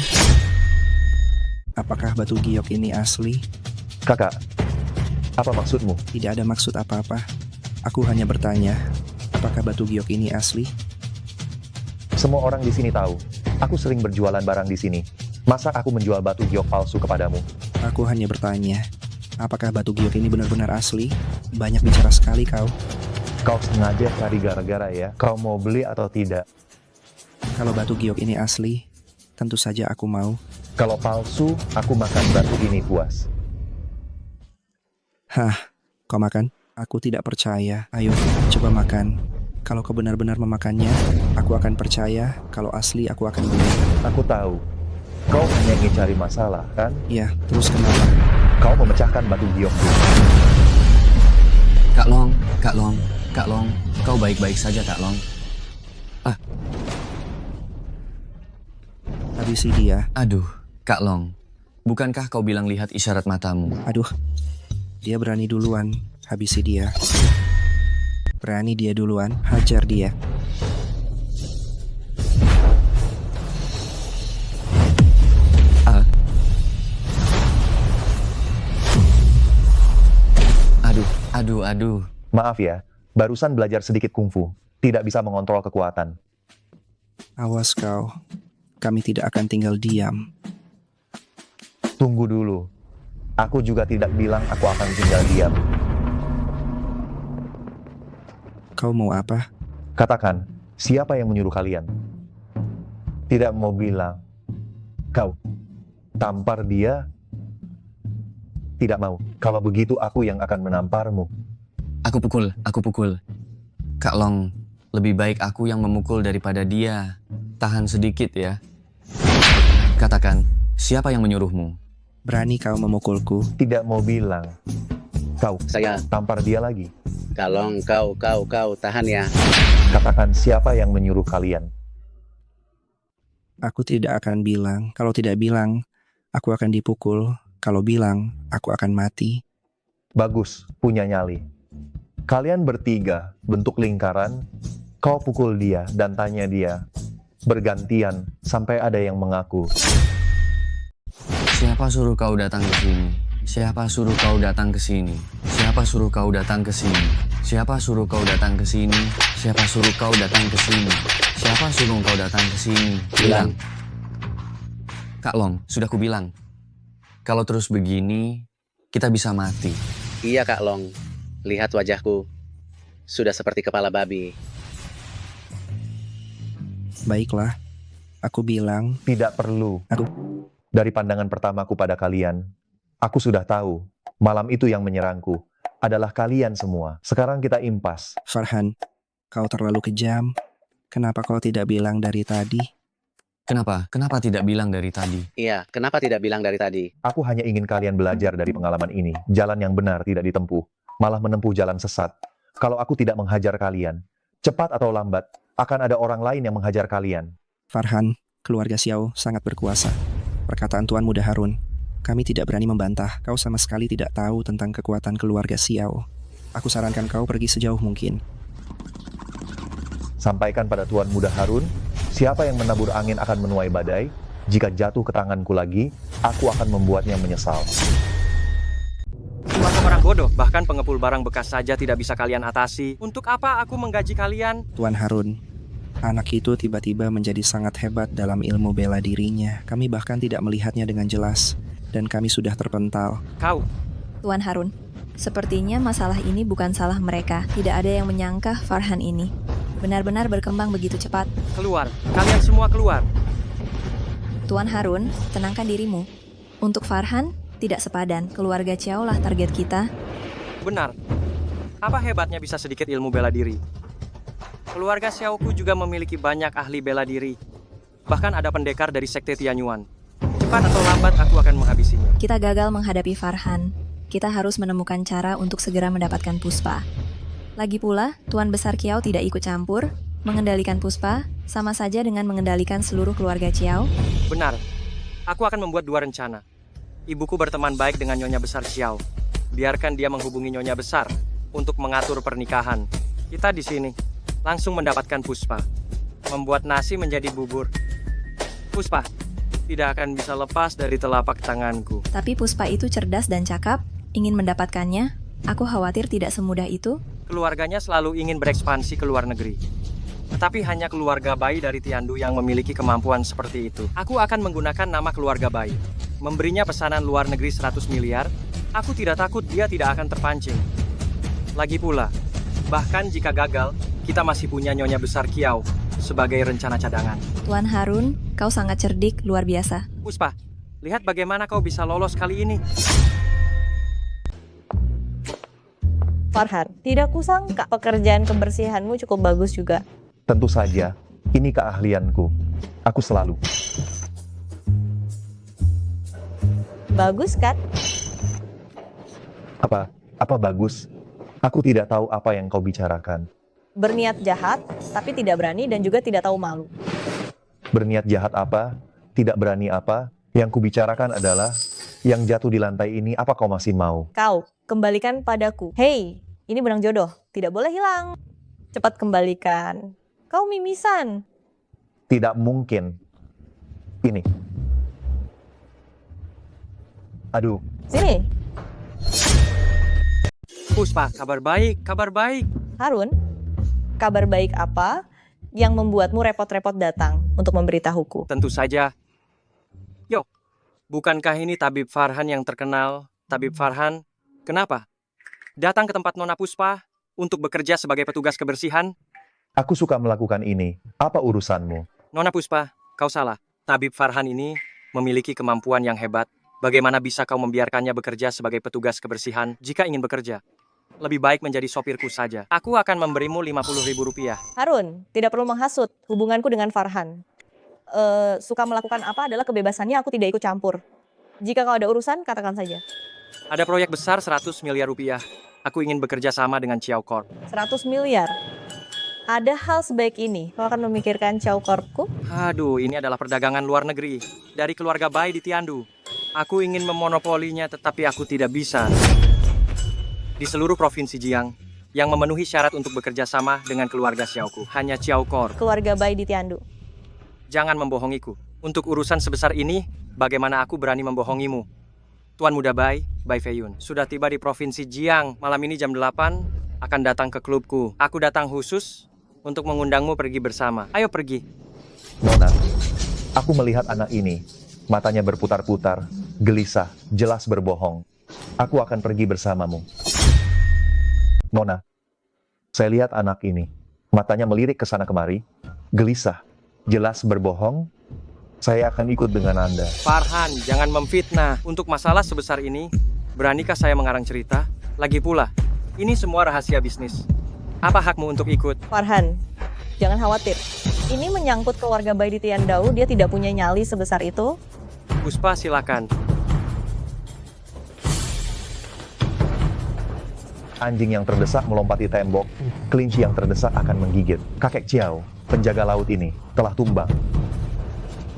Apakah batu giok ini asli? Kakak, apa maksudmu? Tidak ada maksud apa-apa. Aku hanya bertanya, apakah batu giok ini asli? Semua orang di sini tahu. Aku sering berjualan barang di sini. Masa aku menjual batu giok palsu kepadamu? Aku hanya bertanya. Apakah batu giok ini benar-benar asli? Banyak bicara sekali kau. Kau sengaja cari gara-gara ya? Kau mau beli atau tidak? Kalau batu giok ini asli, tentu saja aku mau. Kalau palsu, aku makan batu ini puas. Hah, kau makan? Aku tidak percaya. Ayo, coba makan. Kalau kau benar-benar memakannya, aku akan percaya. Kalau asli, aku akan beli. Aku tahu. Kau hanya ingin cari masalah, kan? Ya, terus kenapa? Kau memecahkan batu giokku. Kak Long, Kak Long, Kak Long, kau baik-baik saja Kak Long. Habisi dia. Aduh, Kak Long, bukankah kau bilang lihat isyarat matamu? Aduh, dia berani duluan. Habisi dia. Berani dia duluan, hajar dia. Aduh. Maaf ya, barusan belajar sedikit kungfu. Tidak bisa mengontrol kekuatan. Awas kau. Kami tidak akan tinggal diam. Tunggu dulu. Aku juga tidak bilang aku akan tinggal diam. Kau mau apa? Katakan, siapa yang menyuruh kalian? Tidak mau bilang. Kau tampar dia? Tidak mau. Kalau begitu aku yang akan menamparmu. Aku pukul. Kak Long, lebih baik aku yang memukul daripada dia. Tahan sedikit ya. Katakan, siapa yang menyuruhmu? Berani kau memukulku? Tidak mau bilang. Kau Saya, tampar dia lagi. Kalong, kau, tahan ya. Katakan siapa yang menyuruh kalian. Aku tidak akan bilang. Kalau tidak bilang, aku akan dipukul. Kalau bilang, aku akan mati. Bagus, punya nyali. Kalian bertiga bentuk lingkaran. Kau pukul dia dan tanya dia. Bergantian sampai ada yang mengaku. Siapa suruh kau datang ke sini? Siapa suruh kau datang ke sini? Siapa suruh kau datang ke sini? Siapa suruh kau datang ke sini? Siapa suruh kau datang ke sini? Siapa suruh kau datang ke sini? Bilang. Kak Long, sudah kubilang. Kalau terus begini, kita bisa mati. Iya Kak Long, lihat wajahku. Sudah seperti kepala babi. Baiklah, aku bilang. Tidak perlu. Aduh. Dari pandangan pertamaku pada kalian, aku sudah tahu. Malam itu yang menyerangku adalah kalian semua. Sekarang kita impas. Farhan, kau terlalu kejam. Kenapa kau tidak bilang dari tadi? Kenapa? Kenapa tidak bilang dari tadi? Iya, kenapa tidak bilang dari tadi? Aku hanya ingin kalian belajar dari pengalaman ini. Jalan yang benar tidak ditempuh, malah menempuh jalan sesat. Kalau aku tidak menghajar kalian, cepat atau lambat, akan ada orang lain yang menghajar kalian. Farhan, keluarga Xiao sangat berkuasa. Perkataan Tuan Muda Harun, kami tidak berani membantah. Kau sama sekali tidak tahu tentang kekuatan keluarga Xiao. Aku sarankan kau pergi sejauh mungkin. Sampaikan pada Tuan Muda Harun, siapa yang menabur angin akan menuai badai. Jika jatuh ke tanganku lagi, aku akan membuatnya menyesal. Dua orang bodoh, bahkan pengepul barang bekas saja tidak bisa kalian atasi. Untuk apa aku menggaji kalian? Tuan Harun, anak itu tiba-tiba menjadi sangat hebat dalam ilmu bela dirinya. Kami bahkan tidak melihatnya dengan jelas, dan kami sudah terpental. Kau, Tuan Harun, sepertinya masalah ini bukan salah mereka. Tidak ada yang menyangka Farhan ini benar-benar berkembang begitu cepat. keluar. Kalian semua keluar. Tuan Harun, tenangkan dirimu. Untuk Farhan, tidak sepadan. Keluarga Xiao lah target kita. Benar. Apa hebatnya bisa sedikit ilmu bela diri? Keluarga Xiaoku juga memiliki banyak ahli bela diri. Bahkan ada pendekar dari sekte Tianyuan. Cepat atau lambat aku akan menghabisinya. Kita gagal menghadapi Farhan. Kita harus menemukan cara untuk segera mendapatkan Puspa. Lagi pula, Tuan Besar Xiao tidak ikut campur. Mengendalikan Puspa sama saja dengan mengendalikan seluruh keluarga Xiao. Benar. Aku akan membuat dua rencana. Ibuku berteman baik dengan Nyonya Besar Xiao. Biarkan dia menghubungi Nyonya Besar untuk mengatur pernikahan. Kita di sini langsung mendapatkan Puspa. Membuat nasi menjadi bubur. Puspa tidak akan bisa lepas dari telapak tanganku. Tapi Puspa itu cerdas dan cakap. Ingin mendapatkannya, aku khawatir tidak semudah itu. Keluarganya selalu ingin berekspansi ke luar negeri. Tetapi hanya keluarga bayi dari Tiandu yang memiliki kemampuan seperti itu. Aku akan menggunakan nama keluarga bayi. Memberinya pesanan luar negeri 100 miliar. Aku tidak takut dia tidak akan terpancing. Lagi pula, bahkan jika gagal, kita masih punya Nyonya Besar Kiau sebagai rencana cadangan. Tuan Harun, kau sangat cerdik, luar biasa. Puspa, lihat bagaimana kau bisa lolos kali ini. Farhan, tidak kusangka pekerjaan kebersihanmu cukup bagus juga. Tentu saja, ini keahlianku. Aku selalu. Bagus kan? Apa bagus? Aku tidak tahu apa yang kau bicarakan. Berniat jahat, tapi tidak berani dan juga tidak tahu malu. Berniat jahat apa? Tidak berani apa? Yang kubicarakan adalah, yang jatuh di lantai ini apa kau masih mau? Kau, kembalikan padaku. Hei, ini benang jodoh, tidak boleh hilang. Cepat kembalikan. Kau mimisan. Tidak mungkin. Ini. Aduh, Sini, Puspa, kabar baik, kabar baik. Harun. Kabar baik apa yang membuatmu repot-repot datang untuk memberitahuku? Tentu saja. Yo, bukankah ini Tabib Farhan yang terkenal? Tabib Farhan, kenapa? Datang ke tempat Nona Puspa untuk bekerja sebagai petugas kebersihan? aku suka melakukan ini. Apa urusanmu? Nona Puspa, kau salah. Tabib Farhan ini memiliki kemampuan yang hebat. Bagaimana bisa kau membiarkannya bekerja sebagai petugas kebersihan jika ingin bekerja? Lebih baik menjadi sopirku saja. Aku akan memberimu 50.000 rupiah. Harun, tidak perlu menghasut hubunganku dengan Farhan. Suka melakukan apa adalah kebebasannya, aku tidak ikut campur. Jika kau ada urusan, katakan saja. Ada proyek besar 100 miliar rupiah. Aku ingin bekerja sama dengan Chiao Corp. 100 miliar. Ada hal sebaik ini, kau akan memikirkan Chow Corp-ku? Aduh, ini adalah perdagangan luar negeri. Dari keluarga Bai di Tiandu. Aku ingin memonopolinya, tetapi aku tidak bisa. Di seluruh provinsi Jiang, yang memenuhi syarat untuk bekerja sama dengan keluarga Xiaoku, hanya Chiao Corp. Keluarga Bai di Tiandu. Jangan membohongiku. Untuk urusan sebesar ini, bagaimana aku berani membohongimu? Tuan Muda Bai, Bai Feiyun, sudah tiba di provinsi Jiang. Malam ini jam 8, akan datang ke klubku. Aku datang khusus untuk mengundangmu pergi bersama. Ayo pergi. Nona, aku melihat anak ini. Matanya berputar-putar, gelisah, jelas berbohong. Aku akan pergi bersamamu. Nona, saya lihat anak ini. Matanya melirik ke sana kemari, gelisah, jelas berbohong. Saya akan ikut dengan Anda. Farhan, jangan memfitnah. Untuk masalah sebesar ini, beranikah saya mengarang cerita? Lagi pula, ini semua rahasia bisnis. Apa hakmu untuk ikut? Farhan, jangan khawatir. Ini menyangkut keluarga Bai di Tiandau, dia tidak punya nyali sebesar itu. Puspa, silakan. Anjing yang terdesak melompati tembok, kelinci yang terdesak akan menggigit. Kakek Xiao, penjaga laut ini, telah tumbang.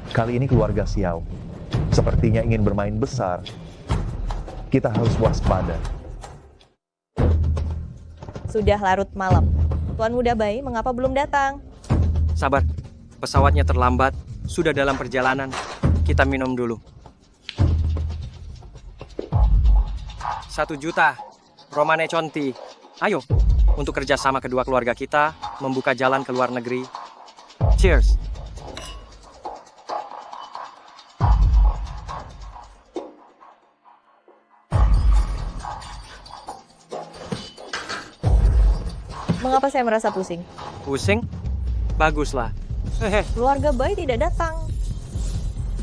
Kali ini keluarga Xiao sepertinya ingin bermain besar. Kita harus waspada. Sudah larut malam. Tuan Muda Bai, mengapa belum datang? Sabar, pesawatnya terlambat. Sudah dalam perjalanan. Kita minum dulu. 1 juta. Romane Conti. Ayo, untuk kerjasama kedua keluarga kita, membuka jalan ke luar negeri. Cheers. Mengapa saya merasa pusing? Pusing? Baguslah. Hehe. Keluarga Bai tidak datang.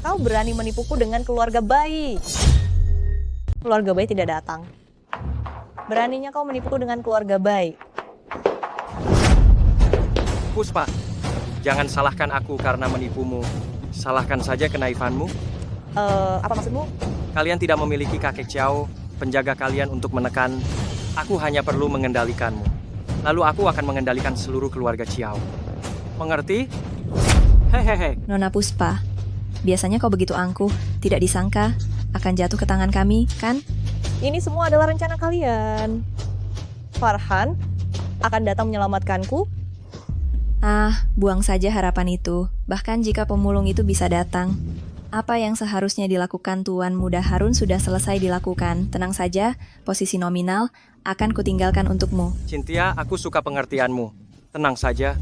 Kau berani menipuku dengan keluarga Bai. Keluarga Bai tidak datang. Beraninya kau menipuku dengan keluarga Bai. Puspa, jangan salahkan aku karena menipumu. Salahkan saja kenaifanmu. Apa maksudmu? Kalian tidak memiliki kakek Xiao, penjaga kalian untuk menekan. Aku hanya perlu mengendalikanmu. Lalu aku akan mengendalikan seluruh keluarga Xiao. Mengerti? Hehehe. Nona Puspa, biasanya kau begitu angkuh, tidak disangka akan jatuh ke tangan kami, kan? Ini semua adalah rencana kalian. Farhan akan datang menyelamatkanku. Ah, buang saja harapan itu. Bahkan jika pemulung itu bisa datang. Apa yang seharusnya dilakukan Tuan Muda Harun sudah selesai dilakukan. Tenang saja, posisi nominal akan kutinggalkan untukmu. Cynthia, aku suka pengertianmu. Tenang saja.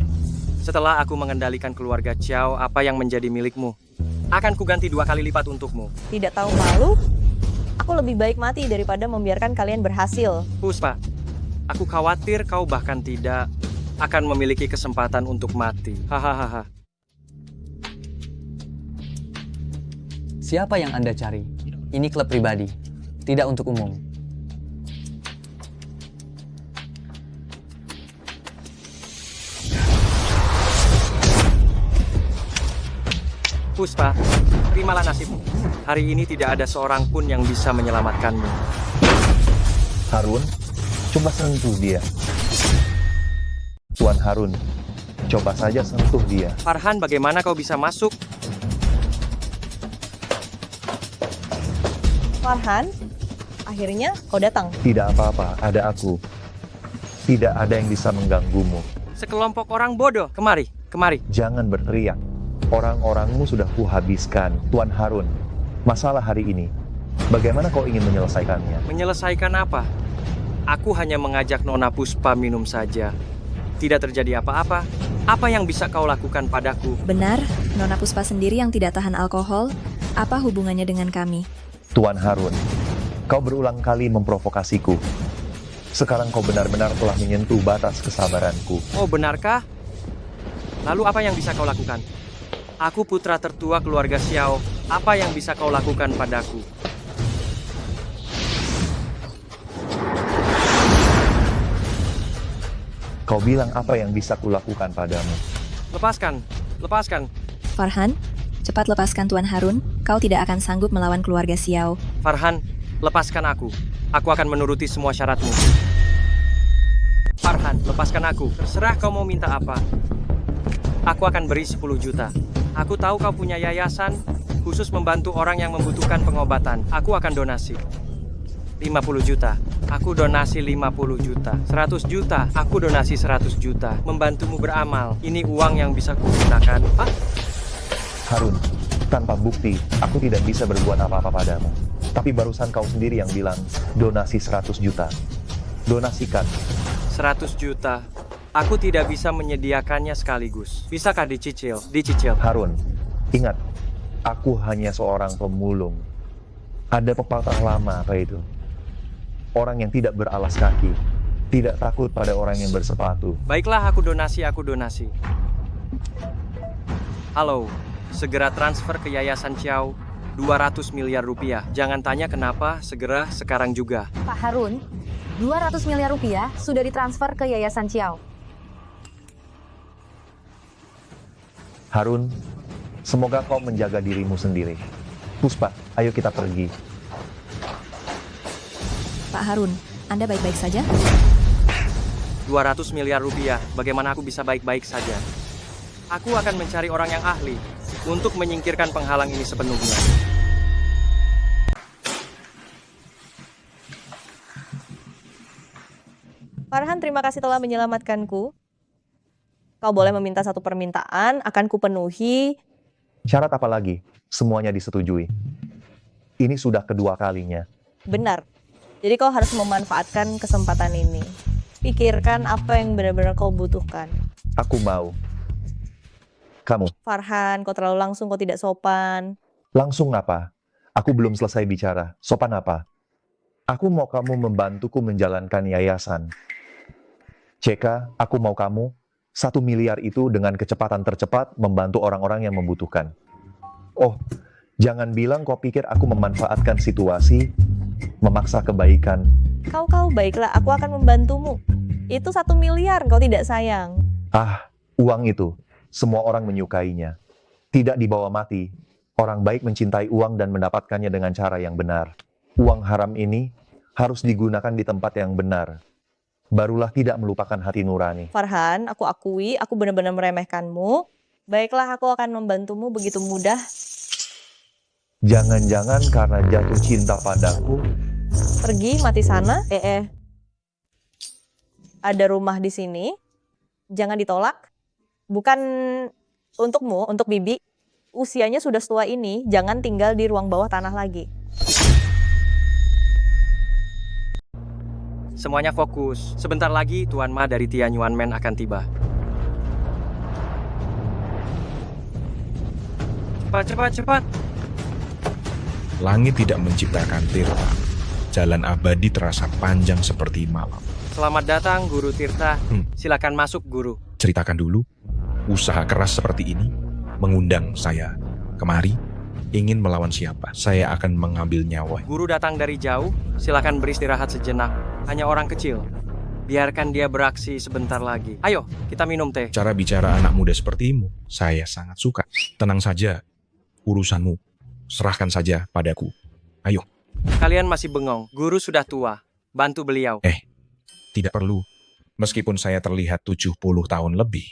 Setelah aku mengendalikan keluarga Xiao, apa yang menjadi milikmu akan kuganti 2 kali lipat untukmu. Tidak tahu malu? Aku lebih baik mati daripada membiarkan kalian berhasil. Puspa, aku khawatir kau bahkan tidak akan memiliki kesempatan untuk mati. Hahaha. Siapa yang Anda cari? Ini klub pribadi, tidak untuk umum. Puspa, terimalah nasibmu. Hari ini tidak ada seorang pun yang bisa menyelamatkanmu. Harun, coba sentuh dia. Tuan Harun, coba saja sentuh dia. Farhan, bagaimana kau bisa masuk? Farhan, akhirnya kau datang. Tidak apa-apa, ada aku. Tidak ada yang bisa mengganggumu. Sekelompok orang bodoh. Kemari, kemari. Jangan berteriak. Orang-orangmu sudah kuhabiskan, Tuan Harun. Masalah hari ini, bagaimana kau ingin menyelesaikannya? Menyelesaikan apa? Aku hanya mengajak Nona Puspa minum saja. Tidak terjadi apa-apa. Apa yang bisa kau lakukan padaku? Benar, Nona Puspa sendiri yang tidak tahan alkohol. Apa hubungannya dengan kami? Tuan Harun, kau berulang kali memprovokasiku. Sekarang kau benar-benar telah menyentuh batas kesabaranku. Oh, benarkah? Lalu apa yang bisa kau lakukan? Aku putra tertua keluarga Xiao. Apa yang bisa kau lakukan padaku? Kau bilang apa yang bisa kulakukan padamu? Lepaskan, lepaskan. Farhan, cepat lepaskan Tuan Harun. Kau tidak akan sanggup melawan keluarga Xiao. Farhan, lepaskan aku. Aku akan menuruti semua syaratmu. Farhan, lepaskan aku. Terserah kau mau minta apa. Aku akan beri 10 juta. Aku tahu kau punya yayasan khusus membantu orang yang membutuhkan pengobatan. Aku akan donasi 50 juta. Aku donasi 50 juta. 100 juta. Aku donasi 100 juta. Membantumu beramal. Ini uang yang bisa kugunakan. Pak? Harun, tanpa bukti, aku tidak bisa berbuat apa-apa padamu. Tapi barusan kau sendiri yang bilang, donasi 100 juta. Donasikan. 100 juta. Aku tidak bisa menyediakannya sekaligus. Bisakah dicicil? Dicicil. Harun, ingat, aku hanya seorang pemulung. Ada pepatah lama apa itu? Orang yang tidak beralas kaki, tidak takut pada orang yang bersepatu. Baiklah, aku donasi. Halo, segera transfer ke Yayasan Xiao 200 miliar rupiah. Jangan tanya kenapa, segera sekarang juga. Pak Harun, 200 miliar rupiah sudah ditransfer ke Yayasan Xiao. Harun, semoga kau menjaga dirimu sendiri. Puspa, ayo kita pergi. Pak Harun, Anda baik-baik saja? 200 miliar rupiah, bagaimana aku bisa baik-baik saja? Aku akan mencari orang yang ahli untuk menyingkirkan penghalang ini sepenuhnya. Farhan, terima kasih telah menyelamatkanku. Kau boleh meminta satu permintaan, akan kupenuhi. Syarat apa lagi? Semuanya disetujui. Ini sudah kedua kalinya. Benar. Jadi kau harus memanfaatkan kesempatan ini. Pikirkan apa yang benar-benar kau butuhkan. Aku mau. Kamu, Farhan, kau terlalu langsung, kau tidak sopan. langsung apa? Aku belum selesai bicara. Sopan apa? Aku mau kamu membantuku menjalankan yayasan. Ceka, aku mau kamu 1 miliar itu dengan kecepatan tercepat membantu orang-orang yang membutuhkan. Oh, jangan bilang kau pikir aku memanfaatkan situasi, memaksa kebaikan. Kau baiklah, aku akan membantumu. Itu 1 miliar, kau tidak sayang. Ah, uang itu, semua orang menyukainya. Tidak dibawa mati, orang baik mencintai uang dan mendapatkannya dengan cara yang benar. Uang haram ini harus digunakan di tempat yang benar. Barulah tidak melupakan hati nurani. Farhan, aku akui, aku benar-benar meremehkanmu. Baiklah, aku akan membantumu begitu mudah. Jangan-jangan karena jatuh cinta padaku. Pergi, mati sana. Ada rumah di sini. Jangan ditolak. Bukan untukmu, untuk Bibi. Usianya sudah setua ini, jangan tinggal di ruang bawah tanah lagi. Semuanya fokus. Sebentar lagi Tuan Ma dari Tianyuanmen akan tiba. Cepat. Langit tidak menciptakan Tirta. Jalan abadi terasa panjang seperti malam. Selamat datang, Guru Tirta. Silakan masuk, Guru. Ceritakan dulu, usaha keras seperti ini mengundang saya kemari. Ingin melawan siapa? Saya akan mengambil nyawa. Guru datang dari jauh, silakan beristirahat sejenak. Hanya orang kecil. Biarkan dia beraksi sebentar lagi. Ayo, kita minum teh. Cara bicara anak muda sepertimu, saya sangat suka. Tenang saja, urusanmu. Serahkan saja padaku. Ayo. Kalian masih bengong. Guru sudah tua. Bantu beliau. Tidak perlu. Meskipun saya terlihat 70 tahun lebih,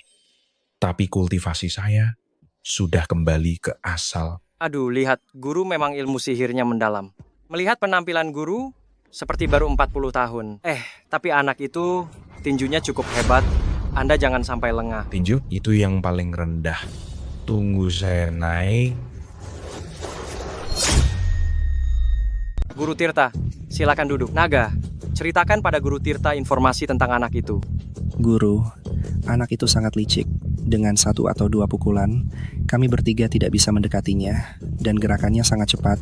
tapi kultivasi saya sudah kembali ke asal. Aduh, lihat. Guru memang ilmu sihirnya mendalam. Melihat penampilan guru, seperti baru 40 tahun. Tapi anak itu tinjunya cukup hebat. Anda jangan sampai lengah. Tinju itu yang paling rendah. Tunggu saya naik. Guru Tirta, silakan duduk. Naga, ceritakan pada Guru Tirta informasi tentang anak itu. Guru, anak itu sangat licik. Dengan 1 atau 2 pukulan, kami bertiga tidak bisa mendekatinya, dan gerakannya sangat cepat.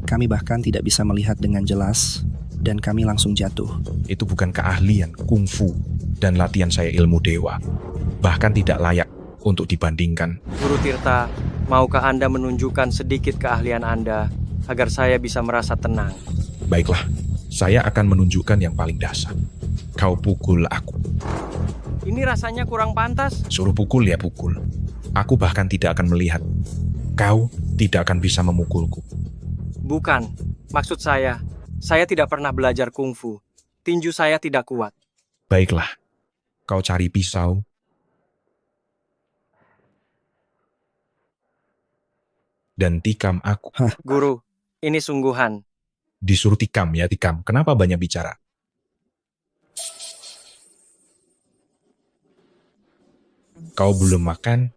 Kami bahkan tidak bisa melihat dengan jelas, dan kami langsung jatuh. Itu bukan keahlian kungfu, dan latihan saya ilmu dewa. Bahkan tidak layak untuk dibandingkan. Guru Tirta, maukah Anda menunjukkan sedikit keahlian Anda, agar saya bisa merasa tenang? Baiklah, saya akan menunjukkan yang paling dasar. Kau pukul aku. Ini rasanya kurang pantas. Suruh pukul ya pukul. Aku bahkan tidak akan melihat. Kau tidak akan bisa memukulku. Bukan, maksud saya tidak pernah belajar kungfu. Tinju saya tidak kuat. Baiklah, kau cari pisau. Dan tikam aku. Guru, ini sungguhan. Disuruh tikam ya tikam. Kenapa banyak bicara? Kau belum makan?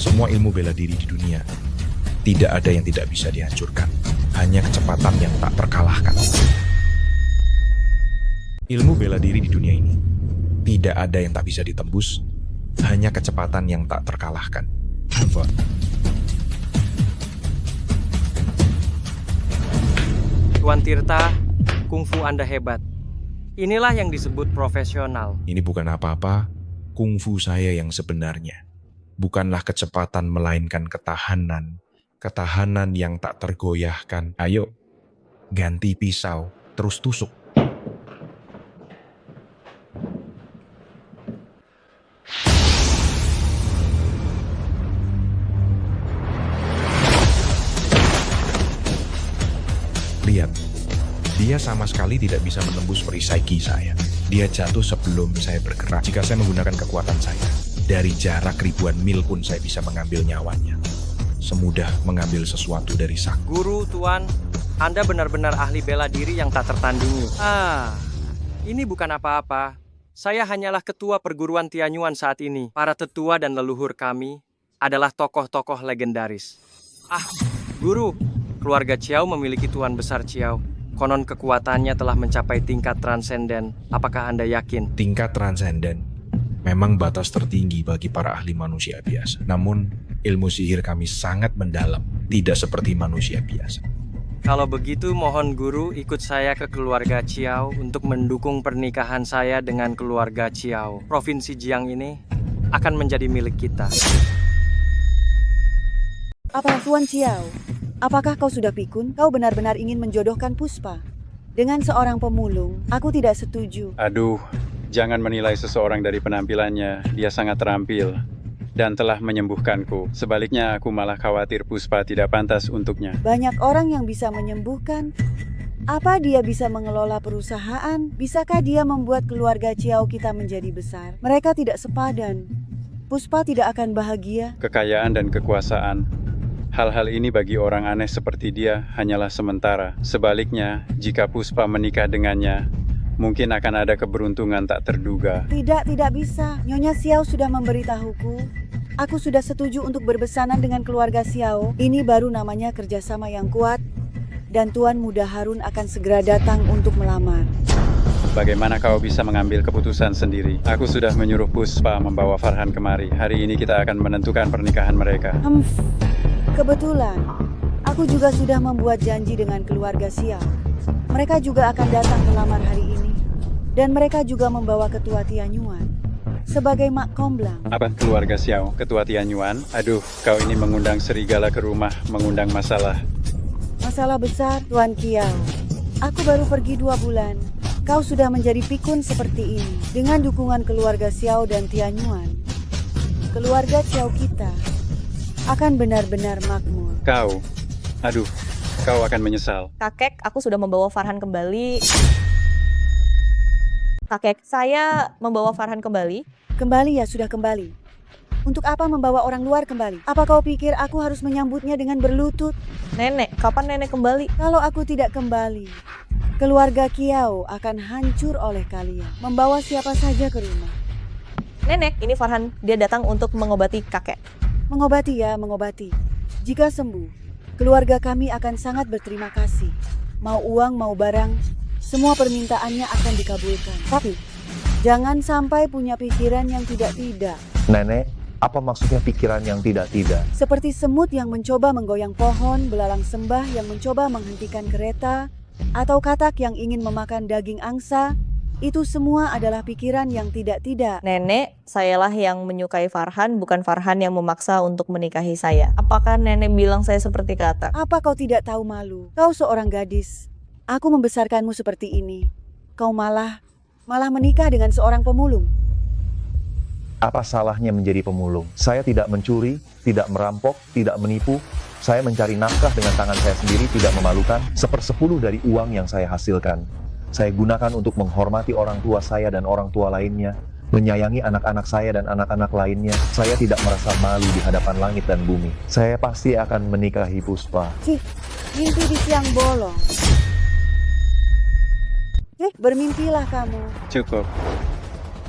Semua ilmu bela diri di dunia tidak ada yang tidak bisa dihancurkan. Hanya kecepatan yang tak terkalahkan. Ilmu bela diri di dunia ini tidak ada yang tak bisa ditembus. Hanya kecepatan yang tak terkalahkan. Apa? Tuan Tirta, kungfu Anda hebat. Inilah yang disebut profesional. Ini bukan apa-apa, kungfu saya yang sebenarnya. Bukanlah kecepatan melainkan ketahanan. Ketahanan yang tak tergoyahkan. Ayo, ganti pisau, terus tusuk. Lihat, dia sama sekali tidak bisa menembus perisai ki saya. Dia jatuh sebelum saya bergerak. Jika saya menggunakan kekuatan saya, dari jarak ribuan mil pun saya bisa mengambil nyawanya. Semudah mengambil sesuatu dari sak. Guru, Tuan, Anda benar-benar ahli bela diri yang tak tertandingi. Ini bukan apa-apa. Saya hanyalah ketua perguruan Tianyuan saat ini. Para tetua dan leluhur kami adalah tokoh-tokoh legendaris. Guru, keluarga Chiao memiliki Tuan Besar Chiao. Konon kekuatannya telah mencapai tingkat transenden. Apakah Anda yakin? Tingkat transenden memang batas tertinggi bagi para ahli manusia biasa. Namun, ilmu sihir kami sangat mendalam, tidak seperti manusia biasa. Kalau begitu, mohon Guru ikut saya ke keluarga Chiao untuk mendukung pernikahan saya dengan keluarga Chiao. Provinsi Jiang ini akan menjadi milik kita. Apa Tuan Chiao? Apakah kau sudah pikun? Kau benar-benar ingin menjodohkan Puspa dengan seorang pemulung? Aku tidak setuju. Aduh, jangan menilai seseorang dari penampilannya. Dia sangat terampil dan telah menyembuhkanku. Sebaliknya, aku malah khawatir Puspa tidak pantas untuknya. Banyak orang yang bisa menyembuhkan. Apa dia bisa mengelola perusahaan? Bisakah dia membuat keluarga Chiao kita menjadi besar? Mereka tidak sepadan. Puspa tidak akan bahagia. Kekayaan dan kekuasaan. Hal-hal ini bagi orang aneh seperti dia hanyalah sementara. Sebaliknya, jika Puspa menikah dengannya, mungkin akan ada keberuntungan tak terduga. Tidak bisa. Nyonya Xiao sudah memberitahuku. Aku sudah setuju untuk berbesanan dengan keluarga Xiao. Ini baru namanya kerjasama yang kuat. Dan Tuan Muda Harun akan segera datang untuk melamar. Bagaimana kau bisa mengambil keputusan sendiri? Aku sudah menyuruh Puspa membawa Farhan kemari. Hari ini kita akan menentukan pernikahan mereka. Kebetulan, aku juga sudah membuat janji dengan keluarga Xiao. Mereka juga akan datang melamar hari ini. Dan mereka juga membawa ketua Tianyuan sebagai mak komblang. Apa keluarga Xiao? Ketua Tianyuan? Aduh, kau ini mengundang serigala ke rumah, mengundang masalah. Masalah besar, Tuan Kiao. Aku baru pergi 2 bulan. Kau sudah menjadi pikun seperti ini. Dengan dukungan keluarga Xiao dan Tianyuan, keluarga Xiao kita akan benar-benar makmur. Kau akan menyesal. Kakek, aku sudah membawa Farhan kembali. Kakek, saya membawa Farhan kembali. Kembali ya, sudah kembali. Untuk apa membawa orang luar kembali? Apa kau pikir aku harus menyambutnya dengan berlutut? Nenek, kapan nenek kembali? Kalau aku tidak kembali, keluarga Kiao akan hancur oleh kalian. Membawa siapa saja ke rumah. Nenek, ini Farhan. Dia datang untuk mengobati kakek. Mengobati ya, mengobati. Jika sembuh, keluarga kami akan sangat berterima kasih. Mau uang, mau barang, semua permintaannya akan dikabulkan. Tapi, jangan sampai punya pikiran yang tidak-tidak. Nenek, apa maksudnya pikiran yang tidak-tidak? Seperti semut yang mencoba menggoyang pohon, belalang sembah yang mencoba menghentikan kereta, atau katak yang ingin memakan daging angsa. Itu semua adalah pikiran yang tidak-tidak. Nenek, sayalah yang menyukai Farhan, bukan Farhan yang memaksa untuk menikahi saya. Apakah nenek bilang saya seperti katak? Apa kau tidak tahu malu? Kau seorang gadis. Aku membesarkanmu seperti ini. Kau malah menikah dengan seorang pemulung. Apa salahnya menjadi pemulung? Saya tidak mencuri, tidak merampok, tidak menipu. Saya mencari nafkah dengan tangan saya sendiri, tidak memalukan. 1/10 dari uang yang saya hasilkan saya gunakan untuk menghormati orang tua saya dan orang tua lainnya, menyayangi anak-anak saya dan anak-anak lainnya. Saya tidak merasa malu di hadapan langit dan bumi. Saya pasti akan menikahi Puspa. Mimpi di siang bolong. Bermimpilah kamu. Cukup.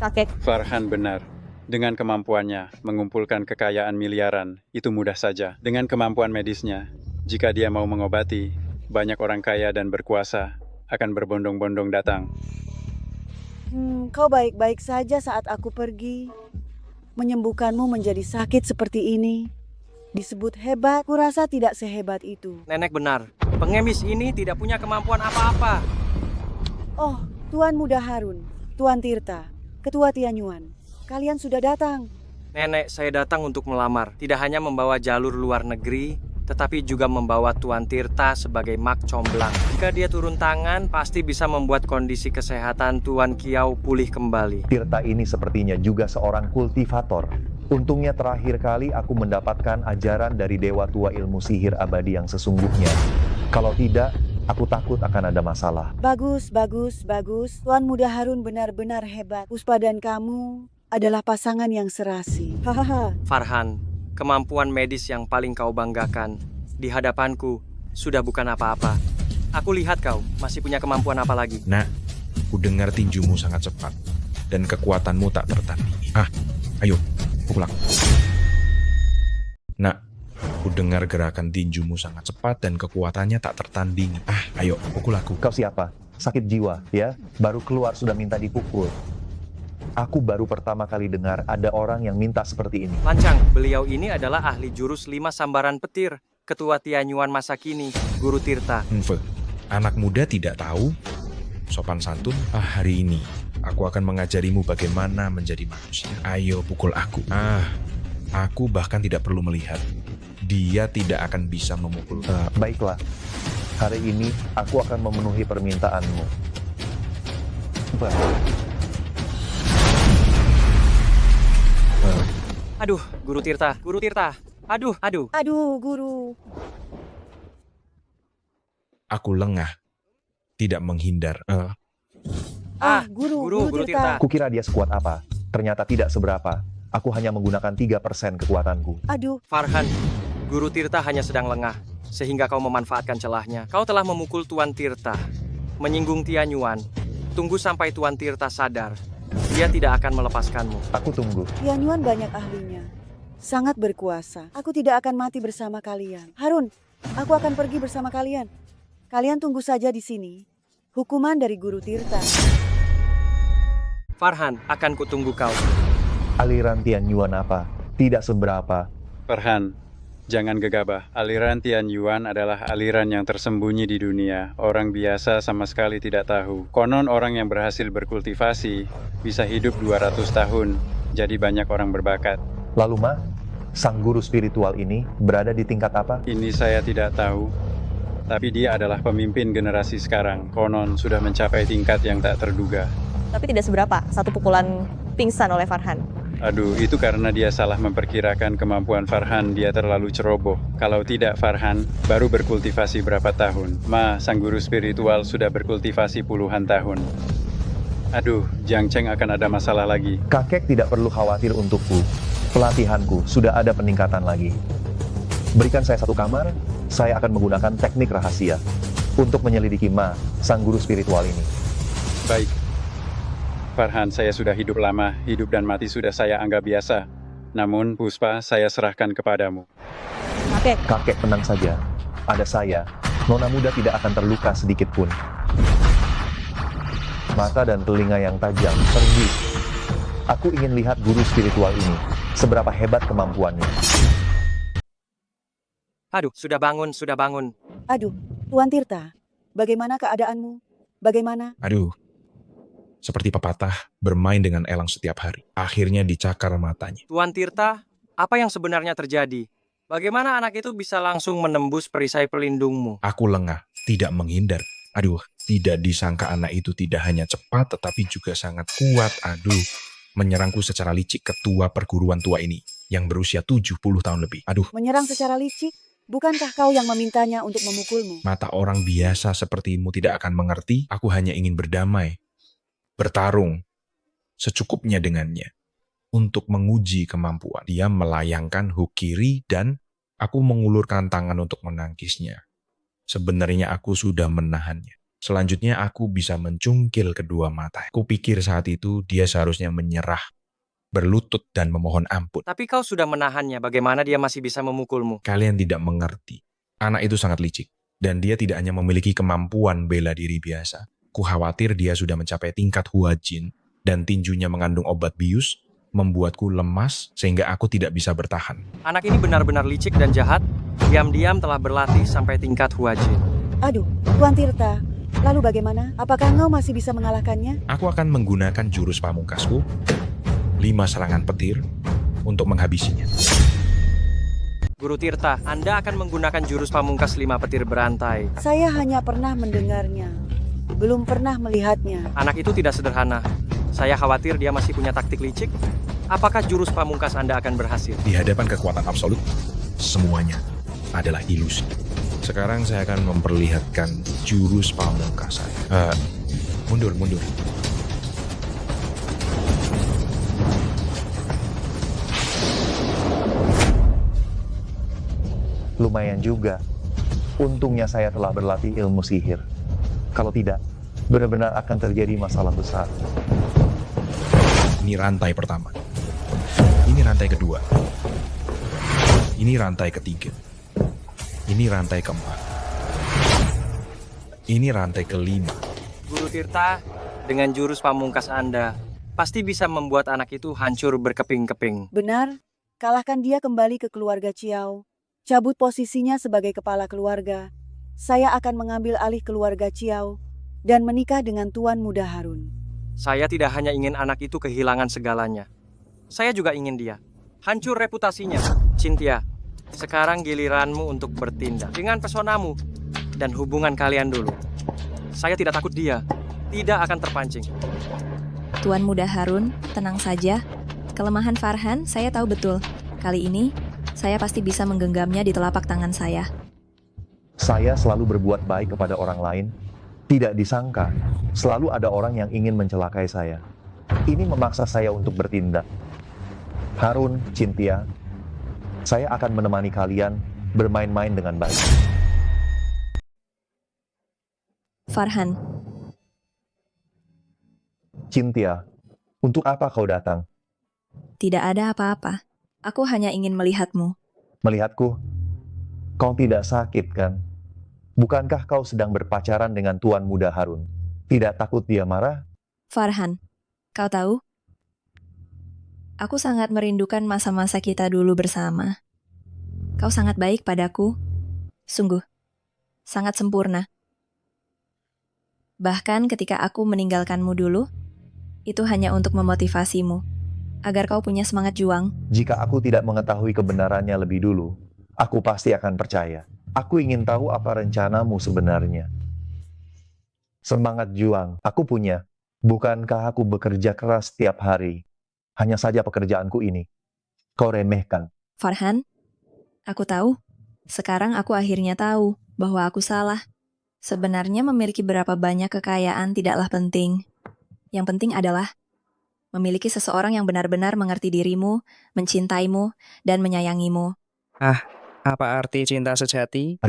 Kakek. Farhan benar. Dengan kemampuannya mengumpulkan kekayaan miliaran, itu mudah saja. Dengan kemampuan medisnya, jika dia mau mengobati, banyak orang kaya dan berkuasa akan berbondong-bondong datang. Kau baik-baik saja saat aku pergi. Menyembuhkanmu menjadi sakit seperti ini. Disebut hebat, kurasa tidak sehebat itu. Nenek benar. Pengemis ini tidak punya kemampuan apa-apa. Oh, Tuan Muda Harun, Tuan Tirta, Ketua Tianyuan. Kalian sudah datang. Nenek, saya datang untuk melamar. Tidak hanya membawa jalur luar negeri, tetapi juga membawa Tuan Tirta sebagai mak comblang. Jika dia turun tangan, pasti bisa membuat kondisi kesehatan Tuan Kiao pulih kembali. Tirta ini sepertinya juga seorang kultivator. Untungnya terakhir kali aku mendapatkan ajaran dari Dewa Tua Ilmu Sihir Abadi yang sesungguhnya. Kalau tidak, aku takut akan ada masalah. Bagus. Tuan Muda Harun benar-benar hebat. Puspa dan kamu adalah pasangan yang serasi. Hahaha. Farhan, kemampuan medis yang paling kau banggakan di hadapanku sudah bukan apa-apa. Aku lihat kau masih punya kemampuan apa lagi. Nak, ku dengar tinjumu sangat cepat dan kekuatanmu tak tertandingi. Ayo, pukul aku. Nak, ku dengar gerakan tinjumu sangat cepat dan kekuatannya tak tertandingi. Ayo, pukul aku. Kau siapa? Sakit jiwa, ya? Baru keluar sudah minta dipukul. Aku baru pertama kali dengar ada orang yang minta seperti ini. Lancang, beliau ini adalah ahli jurus 5 sambaran petir, Ketua Tianyuan masa kini, Guru Tirta. Anak muda tidak tahu sopan santun. Hari ini aku akan mengajarimu bagaimana menjadi manusia. Ayo pukul aku. Aku bahkan tidak perlu melihat. Dia tidak akan bisa memukul. Baiklah, hari ini aku akan memenuhi permintaanmu. Aduh, Guru Tirta. Aduh. Guru. Aku lengah, tidak menghindar. Guru Tirta. Kukira dia sekuat apa. Ternyata tidak seberapa. Aku hanya menggunakan 3% kekuatanku. Farhan, Guru Tirta hanya sedang lengah, sehingga kau memanfaatkan celahnya. Kau telah memukul Tuan Tirta, menyinggung Tianyuan. Tunggu sampai Tuan Tirta sadar. Dia tidak akan melepaskanmu. Aku tunggu. Tianyuan banyak ahlinya. Sangat berkuasa. Aku tidak akan mati bersama kalian. Harun, aku akan pergi bersama kalian. Kalian tunggu saja di sini. Hukuman dari Guru Tirta. Farhan, akan kutunggu kau. Aliran Tian Yuan apa? Tidak seberapa. Farhan, jangan gegabah. Aliran Tian Yuan adalah aliran yang tersembunyi di dunia. Orang biasa sama sekali tidak tahu. Konon orang yang berhasil berkultivasi bisa hidup 200 tahun. Jadi banyak orang berbakat. Lalu Ma, sang guru spiritual ini berada di tingkat apa? Ini saya tidak tahu. Tapi dia adalah pemimpin generasi sekarang. Konon sudah mencapai tingkat yang tak terduga. Tapi tidak seberapa, satu pukulan pingsan oleh Farhan. Aduh, itu karena dia salah memperkirakan kemampuan Farhan. Dia terlalu ceroboh. Kalau tidak, Farhan baru berkultivasi berapa tahun. Ma, sang guru spiritual sudah berkultivasi puluhan tahun. Aduh, Jiang Cheng akan ada masalah lagi. Kakek tidak perlu khawatir untukku. Pelatihanku sudah ada peningkatan lagi. Berikan saya satu kamar, saya akan menggunakan teknik rahasia untuk menyelidiki Ma, sang guru spiritual ini. Baik. Farhan, saya sudah hidup lama. Hidup dan mati sudah saya anggap biasa. Namun, Puspa, saya serahkan kepadamu. Kakek tenang saja. Ada saya. Nona muda tidak akan terluka sedikit pun. Mata dan telinga yang tajam, pergi. Aku ingin lihat guru spiritual ini. Seberapa hebat kemampuannya. Aduh, sudah bangun, sudah bangun. Aduh, Tuan Tirta, bagaimana keadaanmu? Bagaimana? Aduh, seperti pepatah, bermain dengan elang setiap hari. Akhirnya dicakar matanya. Tuan Tirta, apa yang sebenarnya terjadi? Bagaimana anak itu bisa langsung menembus perisai pelindungmu? Aku lengah, tidak menghindar. Aduh, tidak disangka anak itu tidak hanya cepat, tetapi juga sangat kuat. Aduh, menyerangku secara licik ketua perguruan tua ini, yang berusia 70 tahun lebih. Aduh. Menyerang secara licik? Bukankah kau yang memintanya untuk memukulmu? Mata orang biasa sepertimu tidak akan mengerti. Aku hanya ingin berdamai, bertarung secukupnya dengannya untuk menguji kemampuan. Dia melayangkan hook kiri dan aku mengulurkan tangan untuk menangkisnya. Sebenarnya aku sudah menahannya. Selanjutnya aku bisa mencungkil kedua mata. Kupikir saat itu dia seharusnya menyerah, berlutut dan memohon ampun. Tapi kau sudah menahannya, bagaimana dia masih bisa memukulmu? Kalian tidak mengerti. Anak itu sangat licik. Dan dia tidak hanya memiliki kemampuan bela diri biasa. Ku khawatir dia sudah mencapai tingkat huajin dan tinjunya mengandung obat bius, membuatku lemas sehingga aku tidak bisa bertahan. Anak ini benar-benar licik dan jahat. Diam-diam telah berlatih sampai tingkat huajin. Aduh, Tuan Tirta, lalu bagaimana? Apakah engkau masih bisa mengalahkannya? Aku akan menggunakan jurus pamungkasku, 5 serangan petir, untuk menghabisinya. Guru Tirta, Anda akan menggunakan jurus pamungkas 5 petir berantai. Saya hanya pernah mendengarnya, belum pernah melihatnya. Anak itu tidak sederhana. Saya khawatir dia masih punya taktik licik. Apakah jurus pamungkas Anda akan berhasil? Di hadapan kekuatan absolut, semuanya adalah ilusi. Sekarang saya akan memperlihatkan jurus pamungkas saya. Mundur. Lumayan juga. Untungnya saya telah berlatih ilmu sihir. Kalau tidak, benar-benar akan terjadi masalah besar. Ini rantai pertama. Ini rantai kedua. Ini rantai ketiga. Ini rantai keempat. Ini rantai kelima. Guru Tirta, dengan jurus pamungkas Anda, pasti bisa membuat anak itu hancur berkeping-keping. Benar, kalahkan dia kembali ke keluarga Ciao. Cabut posisinya sebagai kepala keluarga. Saya akan mengambil alih keluarga Ciao dan menikah dengan Tuan Muda Harun. Saya tidak hanya ingin anak itu kehilangan segalanya. Saya juga ingin dia hancur reputasinya. Cynthia, sekarang giliranmu untuk bertindak dengan pesonamu dan hubungan kalian dulu. Saya tidak takut dia tidak akan terpancing. Tuan Muda Harun, tenang saja. Kelemahan Farhan saya tahu betul. Kali ini, saya pasti bisa menggenggamnya di telapak tangan saya. Saya selalu berbuat baik kepada orang lain. Tidak disangka, selalu ada orang yang ingin mencelakai saya. Ini memaksa saya untuk bertindak. Harun, Cynthia, saya akan menemani kalian bermain-main dengan baik. Farhan, Cynthia, untuk apa kau datang? tidak ada apa-apa. Aku hanya ingin melihatmu. Melihatku? Kau tidak sakit, kan? Bukankah kau sedang berpacaran dengan Tuan Muda Harun? Tidak takut dia marah? Farhan, Kau tahu, aku sangat merindukan masa-masa kita dulu bersama. Kau sangat baik padaku. Sungguh, sangat sempurna. Bahkan ketika aku meninggalkanmu dulu, itu hanya untuk memotivasimu, agar kau punya semangat juang. Jika aku tidak mengetahui kebenarannya lebih dulu, aku pasti akan percaya. Aku ingin tahu apa rencanamu sebenarnya. Semangat juang, aku punya. Bukankah aku bekerja keras setiap hari? Hanya saja pekerjaanku ini kau remehkan. Farhan, aku tahu. Sekarang aku akhirnya tahu bahwa aku salah. Sebenarnya memiliki berapa banyak kekayaan tidaklah penting. Yang penting adalah memiliki seseorang yang benar-benar mengerti dirimu, mencintaimu, dan menyayangimu. Apa arti cinta sejati?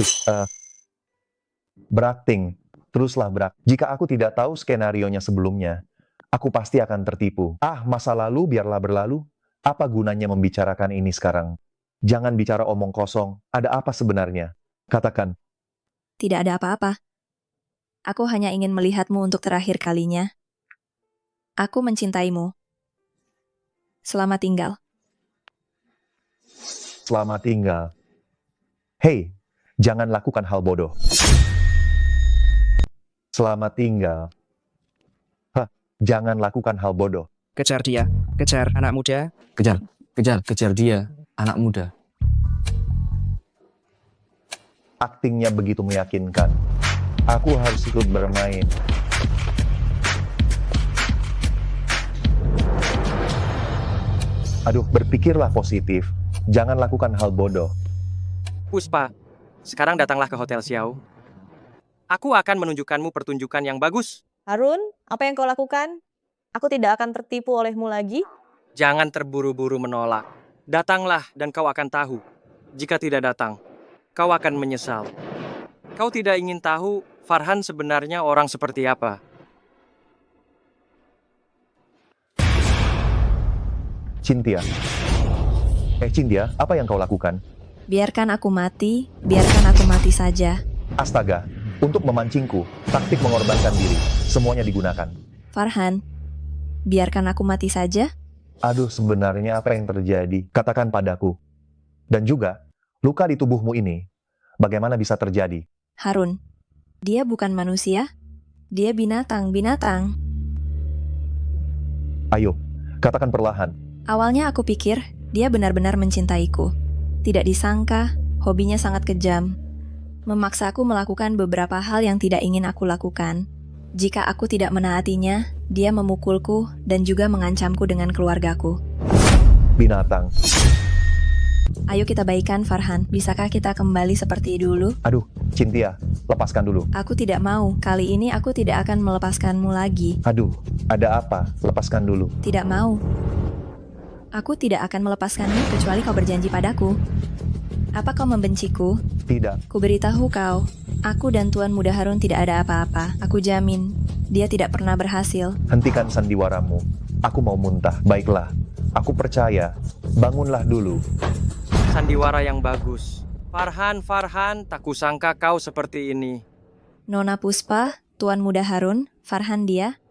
Berakting, teruslah Jika aku tidak tahu skenarionya sebelumnya, aku pasti akan tertipu. Masa lalu biarlah berlalu. Apa gunanya membicarakan ini sekarang? Jangan bicara omong kosong. Ada apa sebenarnya? Katakan. Tidak ada apa-apa. Aku hanya ingin melihatmu untuk terakhir kalinya. Aku mencintaimu. Selamat tinggal. Selamat tinggal. Hei, jangan lakukan hal bodoh. Selamat tinggal. Jangan lakukan hal bodoh. Kejar dia, kejar anak muda. Kejar dia, anak muda. Aktingnya begitu meyakinkan. Aku harus ikut bermain. Aduh, berpikirlah positif. Jangan lakukan hal bodoh. Puspa, sekarang datanglah ke Hotel Xiao. Aku akan menunjukkanmu pertunjukan yang bagus. Harun, apa yang kau lakukan? Aku tidak akan tertipu olehmu lagi. Jangan terburu-buru menolak. Datanglah dan kau akan tahu. Jika tidak datang, kau akan menyesal. Kau tidak ingin tahu Farhan sebenarnya orang seperti apa. Cynthia. Cynthia, apa yang kau lakukan? Biarkan aku mati saja. Astaga, untuk memancingku, taktik mengorbankan diri, semuanya digunakan. Farhan, biarkan aku mati saja. Aduh, sebenarnya apa yang terjadi? Katakan padaku. Dan juga, luka di tubuhmu ini, bagaimana bisa terjadi? Harun, dia bukan manusia. Dia binatang. Ayo, katakan perlahan. Awalnya aku pikir dia benar-benar mencintaiku. Tidak disangka, hobinya sangat kejam. Memaksaku melakukan beberapa hal yang tidak ingin aku lakukan. Jika aku tidak menaatinya, dia memukulku dan juga mengancamku dengan keluargaku. Binatang. Ayo kita baikan, Farhan. Bisakah kita kembali seperti dulu? Aduh, Cynthia, lepaskan dulu. Aku tidak mau. Kali ini aku tidak akan melepaskanmu lagi. Aduh, ada apa? Lepaskan dulu. Tidak mau. Aku tidak akan melepaskanmu kecuali kau berjanji padaku. Apa kau membenciku? Tidak. Ku beritahu kau, aku dan Tuan Muda Harun tidak ada apa-apa. Aku jamin, dia tidak pernah berhasil. Hentikan sandiwaramu. Aku mau muntah. Baiklah, aku percaya. Bangunlah dulu. Sandiwara yang bagus. Farhan, tak kusangka kau seperti ini. Nona Puspa, Tuan Muda Harun, Farhan dia.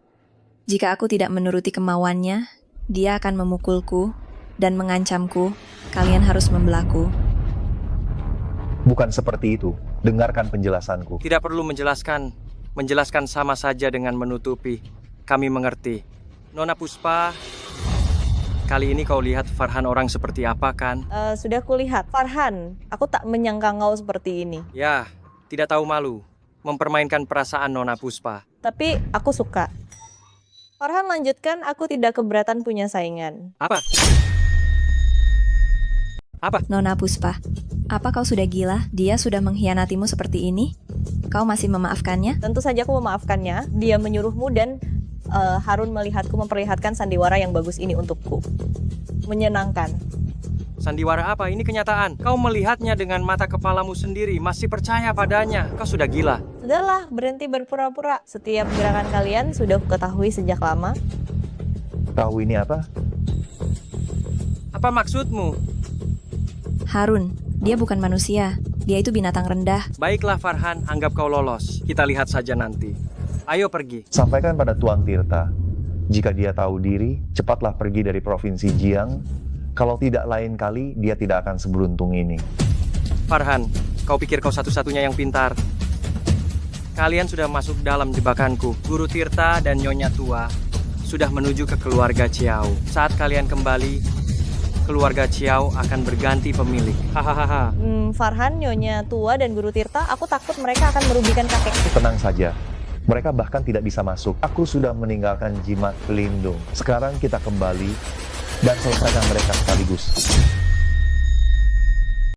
Jika aku tidak menuruti kemauannya, dia akan memukulku dan mengancamku. Kalian harus membelaku. Bukan seperti itu. Dengarkan penjelasanku. Tidak perlu menjelaskan. Menjelaskan sama saja dengan menutupi. Kami mengerti. Nona Puspa, kali ini kau lihat Farhan orang seperti apa kan? Sudah kulihat. Farhan, aku tak menyangka kau seperti ini. Ya, tidak tahu malu. Mempermainkan perasaan Nona Puspa. Tapi aku suka. Farhan lanjutkan, aku tidak keberatan punya saingan. Apa? Nona Puspa, apa kau sudah gila? Dia sudah mengkhianatimu seperti ini? Kau masih memaafkannya? Tentu saja aku memaafkannya. Dia menyuruhmu dan Harun melihatku memperlihatkan sandiwara yang bagus ini untukku. Menyenangkan. Sandiwara apa? Ini kenyataan. Kau melihatnya dengan mata kepalamu sendiri. Masih percaya padanya. Kau sudah gila. Sudahlah, berhenti berpura-pura. Setiap gerakan kalian sudah kuketahui sejak lama. Tahu ini apa? Apa maksudmu? Harun, dia bukan manusia. Dia itu binatang rendah. Baiklah Farhan, anggap kau lolos. Kita lihat saja nanti. Ayo pergi. Sampaikan pada Tuan Tirta. Jika dia tahu diri, cepatlah pergi dari provinsi Jiang. Kalau tidak, lain kali dia tidak akan seberuntung ini. Farhan, kau pikir kau satu-satunya yang pintar? Kalian sudah masuk dalam jebakanku. Guru Tirta dan Nyonya Tua sudah menuju ke keluarga Chiao. Saat kalian kembali, keluarga Chiao akan berganti pemilik. Hahaha. Farhan, Nyonya Tua, dan Guru Tirta, aku takut mereka akan merugikan kakekku. Tenang saja. Mereka bahkan tidak bisa masuk. Aku sudah meninggalkan jimat pelindung. Sekarang kita kembali dan selesaikan mereka sekaligus.